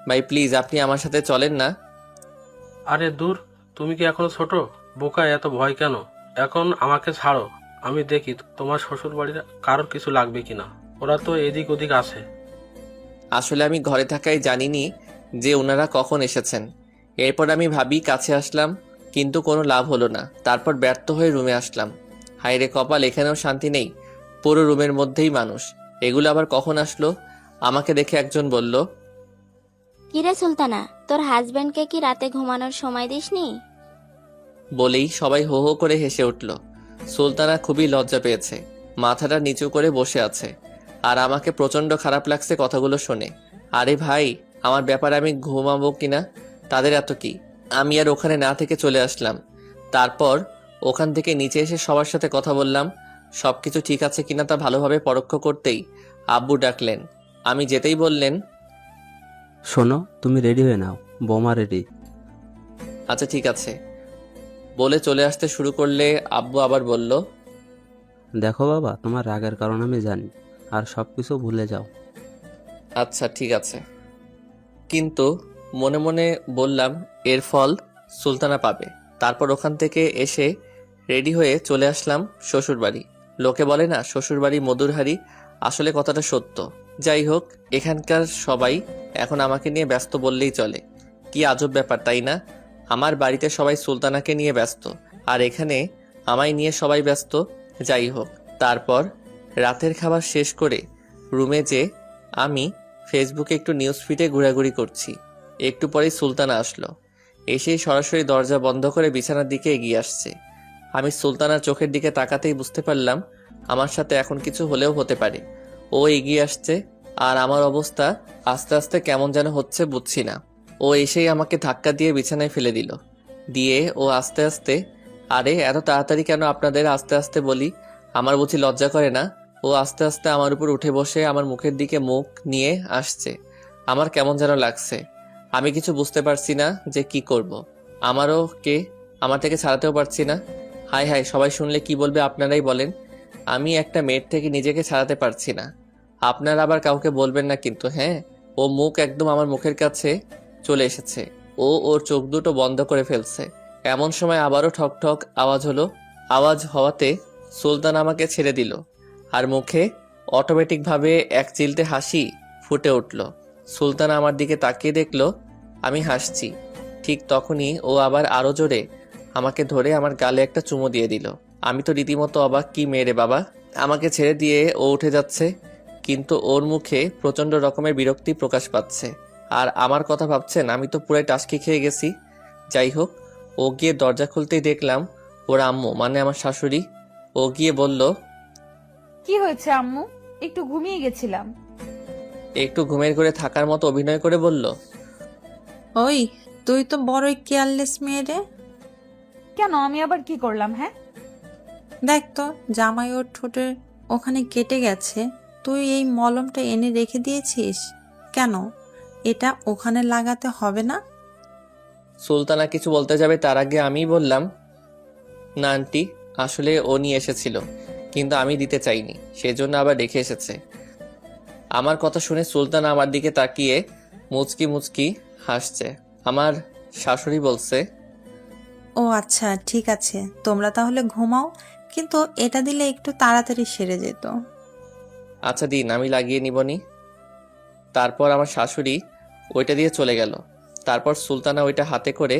ভাই প্লিজ আপনি আমার সাথে চলেন না। আরে দূর, তুমি কি এখনো ছোট? বোকা, এত ভয় কেন? এখন আমাকে ছাড়ো, আমি দেখি তোমার শ্বশুর বাড়ির কারোর কিছু লাগবে কিনা। ওরা তো এদিক ওদিক আছে। আসলে আমি ঘরে থাকাই জানিনি যে ওনারা কখন এসেছেন। এরপর আমি ভাবি কাছে আসলাম, কিন্তু কোনো লাভ হলো না। তারপর ব্যর্থ হয়ে রুমে আসলাম। হায়রে কপাল, এখানেও শান্তি নেই, পুরো রুমের মধ্যেই মানুষ। এগুলো আবার কখন আসলো? আমাকে দেখে একজন বলল, কিরে সুলতানা, তোর হাজবেন্ডকে কি রাতে ঘুমানোর সময় দিসনি? বলেই সবাই হো হো করে হেসে উঠল। সুলতানা খুবই লজ্জা পেয়েছে, মাথাটা নিচু করে বসে আছে, আর আমাকে প্রচন্ড খারাপ লাগছে কথাগুলো শুনে। আরে ভাই, আমার ব্যাপারে আমি ঘুমাবো কিনা তাদের এত কি? আমি আর ওখানে না থেকে চলে আসলাম। তারপর ওখান থেকে নিচে এসে সবার সাথে কথা বললাম, সবকিছু ঠিক আছে কিনা তা ভালোভাবে পরীক্ষা করতেই আব্বু ডাকলেন। আমি যেতেই বললেন, শোনো, তুমি রেডি হয়ে নাও, বোমা রেডি। আচ্ছা ঠিক আছে বলে চলে আসতে শুরু করলে আব্বু আবার বলল, দেখো বাবা, তোমার রাগের কারণ আমি জানি, আর সব কিছু ভুলে যাও। আচ্ছা ঠিক আছে। কিন্তু মনে মনে বললাম এর ফল সুলতানা পাবে। তারপর ওখান থেকে এসে রেডি হয়ে চলে আসলাম শ্বশুরবাড়ি। লোকে বলে না শ্বশুরবাড়ি মধুর হাঁড়ি, আসলে কথাটা সত্য। যাই হোক, এখানকার সবাই এখন আমাকে নিয়ে ব্যস্ত বললেই চলে। কি আজব ব্যাপার তাই না? আমার বাড়িতে সবাই সুলতানাকে নিয়ে ব্যস্ত, আর এখানে আমায় নিয়ে সবাই ব্যস্ত। যাই হোক, তারপর রাতের খাবার শেষ করে রুমে যে আমি ফেসবুকে একটু নিউজ ফিডে ঘোরাঘুরি করছি। একটু পরেই সুলতানা আসলো। এসেই সরাসরি দরজা বন্ধ করে বিছানার দিকে এগিয়ে আসছে। আমি সুলতানার চোখের দিকে তাকাতেই বুঝতে পারলাম আমার সাথে এখন কিছু হলেও হতে পারে। ও এগিয়ে আসছে আর আমার অবস্থা আস্তে আস্তে কেমন যেন হচ্ছে বুঝছি না। ও এসেই আমাকে ধাক্কা দিয়ে বিছানায় ফেলে দিল। দিয়ে ও আস্তে আস্তে, আরে এত তাড়াতাড়ি কেন আপনাদের আস্তে আস্তে বলি, আমার বুঝি লজ্জা করে না? ও আস্তে আস্তে আমার উপর উঠে বসে আমার মুখের দিকে মুখ নিয়ে আসছে। আমার কেমন যেন লাগছে। আমি কিছু বুঝতে পারছি না যে কি করব। আমারও কে, আমার থেকে ছাড়াতেও পারছি না। হাই হাই, সবাই শুনলে কি বলবে আপনারাই বলেন। আমি একটা মেয়ের থেকে নিজেকে ছাড়াতে পারছি না। আপনারা আবার কাউকে বলবেন না কিন্তু, হ্যাঁ? ও মুখ একদম আমার মুখের কাছে চলে এসেছে। ও ওর চোখ দুটো বন্ধ করে ফেলছে। এমন সময় আবারও ঠক ঠক আওয়াজ হলো। আওয়াজ হওয়াতে সুলতান আমাকে ছেড়ে দিল আর মুখে অটোমেটিকভাবে এক চিলতে হাসি ফুটে উঠল। সুলতান আমার দিকে তাকিয়ে দেখলো আমি হাসছি। ঠিক তখনই ও আবার আরো জোরে আমাকে ধরে আমার গালে একটা চুমো দিয়ে দিল। আমি তো রীতিমতো অবাক, কি মেরে বাবা! আমাকে ছেড়ে দিয়ে ও উঠে যাচ্ছে, কিন্তু ওর মুখে প্রচন্ড রকমের বিরক্তি প্রকাশ পাচ্ছে। আর আমার কথা ভাবছেন, আমি তো পুরাই টাসকি খেয়ে গেছি। যাই হোক, ও গিয়ে দরজা খুলতেই দেখলাম ওর আম্মু, মানে আমার শাশুড়ি। ও গিয়ে বলল, কি হয়েছে আম্মু? একটু ঘুমিয়ে গেছিলাম। একটু ঘুমের ঘরে থাকার মতো অভিনয় করে বলল, ওই, তুই তো বড়ই কেয়ারলেস মেয়ে রে। কেন, আমি আবার কি করলাম? হ্যাঁ, দেখ তো, জামাই ওর ঠোঁটের ওখানে কেটে গেছে, তুই এই মলমটা এনে রেখে দিয়েছিস কেন? এটা ওখানে লাগাতে হবে না? সুলতানা কিছু বলতে যাবে তার আগে আমি বললাম, না আন্টি, আসলে ও নিয়ে এসেছিল, কিন্তু আমি দিতে চাইনি, সেজন্য আবার রেখে এসেছে। আমার কথা শুনে সুলতানা আমার দিকে তাকিয়ে মুচকি মুচকি হাসছে। আমার শাশুড়ি বলছে, ও আচ্ছা, ঠিক আছে, তোমরা তাহলে ঘুমাও, কিন্তু এটা দিলে একটু তাড়াতাড়ি সেরে যেত। আচ্ছা দিন, আমি লাগিয়ে নিবনি। তারপর আমার শাশুড়ি ওইটা দিয়ে চলে গেল। তারপর সুলতানা ওইটা হাতে করে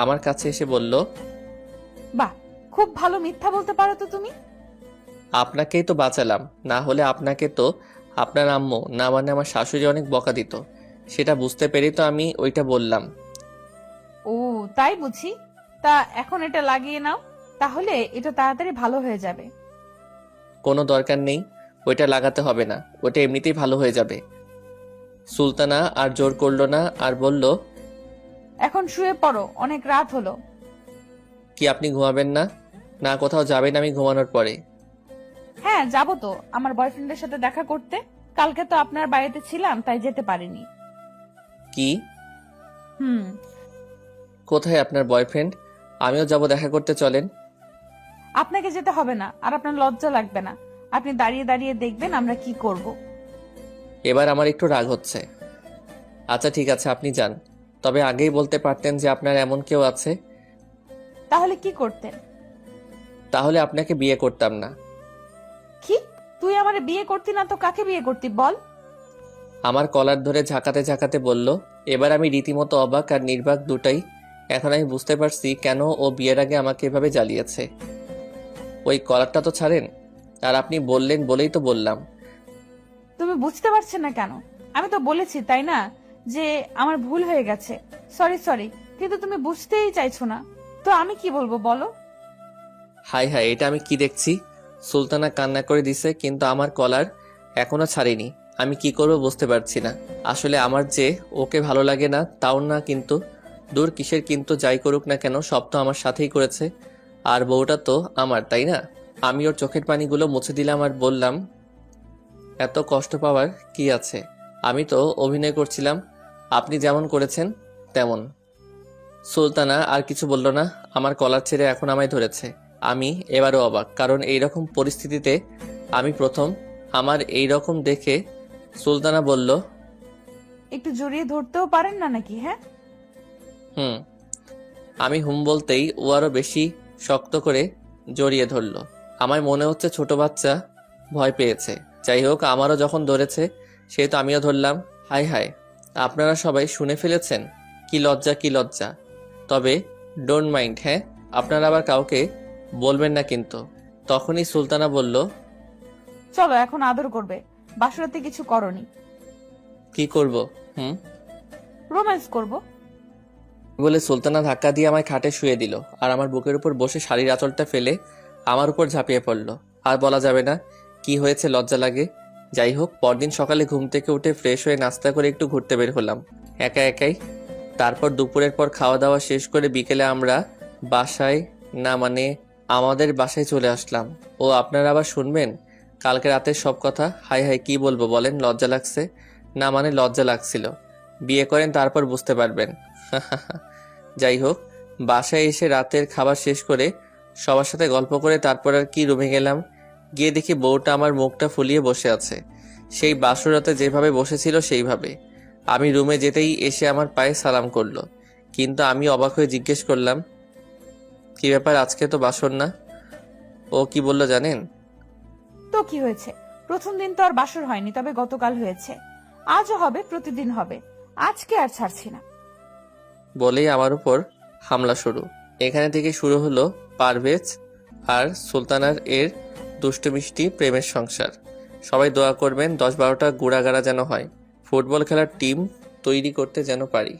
আমার কাছে এসে বলল, বাহ, খুব ভালো মিথ্যা বলতে পারো তো তুমি। আপনাকেই তো বাঁচালাম, না হলে আপনাকে তো আপনার আম্মু, না মানে আমার শাশুড়ি অনেক বকা দিত। সেটা বুঝতে পেরেই তো আমি ওইটা বললাম। ও তাই বুঝি। তা এখন এটা লাগিয়ে নাও, তাহলে এটা তাড়াতাড়ি ভালো হয়ে যাবে। কোনো দরকার নেই, ওইটা লাগাতে হবে না, ওটা এমনিতেই ভালো হয়ে যাবে। সুলতানা আর জোর করলো না আর বলল, এখন শুয়ে পড়ো, অনেক রাত হলো। কি আপনি ঘুমাবেন না? না কোথাও যাবেন আমি ঘুমানোর পরে? হ্যাঁ, যাবো তো আমার বয়ফ্রেন্ডের সাথে দেখা করতে। কালকে তো আপনার বাড়িতে ছিলাম, তাই যেতে পারিনি। কি? হুম, কোথায় আপনার বয়ফ্রেন্ড? আমিও যাব দেখা করতে, চলেন। আপনাকে যেতে হবে না, আর আপনার লজ্জা লাগবে না। আপনি দাঁড়িয়ে দাঁড়িয়ে দেখবেন আমরা কি করব। এবার আমার একটু রাগ হচ্ছে। আচ্ছা ঠিক আছে, আপনি যান, তবে আগেই বলতে পারতেন যে আপনার এমন কেউ আছে। তাহলে কি করতেন? তাহলে আপনাকে বিয়ে করতাম না। কি? তুই আমারে বিয়ে করতি না তো কাকে বিয়ে করতি বল? আমার কলার ধরে ঝাঁকাতে ঝাঁকাতে বলল। এবার আমি রীতিমতো অবাক আর নির্বাক দুটাই। এখন আমি বুঝতে পারছি কেন ও বিয়ের আগে আমাকে এভাবে জ্বালিয়েছে। ওই কলারটা তো ছাড়েন। আর আপনি বললেন বলেই তো বললাম। তুমি বুঝতে পারছো না কেন? আমি তো বলেছি তাই না, যে আমার ভুল হয়ে গেছে, সরি সরি, কিন্তু তুমি বুঝতেই চাইছো না। তো আমি কি বলবো বলো? হাই হাই, এটা আমি কি দেখছি? সুলতানা কান্না করে দিছে, কিন্তু আমার কলার এখনো ছাড়িনি। আমি কি করব বুঝতে পারছি না। আসলে আমার যে ওকে ভালো লাগে না তাও না, কিন্তু দূর কিসের কিন্তু, যাই করুক না কেন সব তো আমার সাথেই করেছে। আর বউটা তো আমার, তাই না? আমি ওর চোখের পানিগুলো মুছে দিলাম আর বললাম, এত কষ্ট পাওয়ার কি আছে? আমি তো অভিনয় করছিলাম, আপনি যেমন করেছেন তেমন। সুলতানা আর কিছু বলল না, আমার কলার ছেড়ে এখন আমায় ধরেছে। আমি এবারও অবাক, কারণ এইরকম পরিস্থিতিতে আমি প্রথম। আমার এইরকম দেখে সুলতানা বলল, একটু জড়িয়ে ধরতেও পারেন না নাকি? হ্যাঁ, হুম। আমি হুম বলতেই ও আরো বেশি শক্ত করে জড়িয়ে ধরল। আমার মনে হচ্ছে ছোট বাচ্চা ভয় পেয়েছে। যাই হোক, আমারও যখন ধরেছে সেহেতু আমিও ধরলাম। হাই হাই, আপনারা সবাই শুনে ফেলেছেন? কি লজ্জা, কি লজ্জা। তবে ডোন্ট মাইন্ড, হ্যাঁ? আপনারা আবার কাউকে বলবেন না কিন্তু। তখনই সুলতানা বলল, চলো এখন আদর করবে। বাসরাতে কিছু করনি, কি করব? হুম। রোম্যান্স করব। বলে সুলতানা ধাক্কা দিয়ে আমায় খাটে শুয়ে দিল আর আমার বুকের উপর বসে শাড়ির আঁচলটা ফেলে আমার উপর ঝাঁপিয়ে পড়ল। আর বলা যাবে না কি হয়েছে, লজ্জা লাগে। যাই হোক, পরদিন সকালে ঘুম থেকে উঠে ফ্রেশ হয়ে নাস্তা করে একটু ঘুরতে বের হলাম একা একাই। তারপর দুপুরের পর খাওয়া দাওয়া শেষ করে বিকেলে আমরা বাসায় আমাদের বাসায় চলে আসলাম। ও আপনারা আবার শুনবেন কালকে রাতের সব কথা? হাই হাই, কি বলবো বলেন? লজ্জা লাগছে। লজ্জা লাগছিল। বিয়ে করেন তারপর বুঝতে পারবেন। যাই হোক, বাসায় এসে রাতের খাবার শেষ করে সবার সাথে গল্প করে তারপর আর কি রুমে গেলাম। গিয়ে দেখি বউটা আমার মুখটা ফুলিয়ে বসে আছে, সেই বাসর রাতে যেভাবে বসেছিল সেইভাবে। আমি রুমে যেতেই এসে আমার পায়ে সালাম করলো, কিন্তু আমি অবাক হয়ে জিজ্ঞেস করলাম, কি ব্যাপার, আজকে তো বাসর না? ও কি বলল জানেন? তো কি হয়েছে? প্রথম দিন তো আর বাসর হয়নি, তবে গতকাল হয়েছে। আজও হবে, প্রতিদিন হবে। আজকে আর ছাড়ছি না। বলেই আমার উপর হামলা শুরু। এখানে থেকে শুরু হলো পারভেজ আর সুলতানার এর দুষ্টু মিষ্টি প্রেমের সংসার। সবাই দোয়া করবেন 10-12টা গুড়াগাড়া যেন হয়, ফুটবল খেলার টিম তৈরি করতে যেন পারি।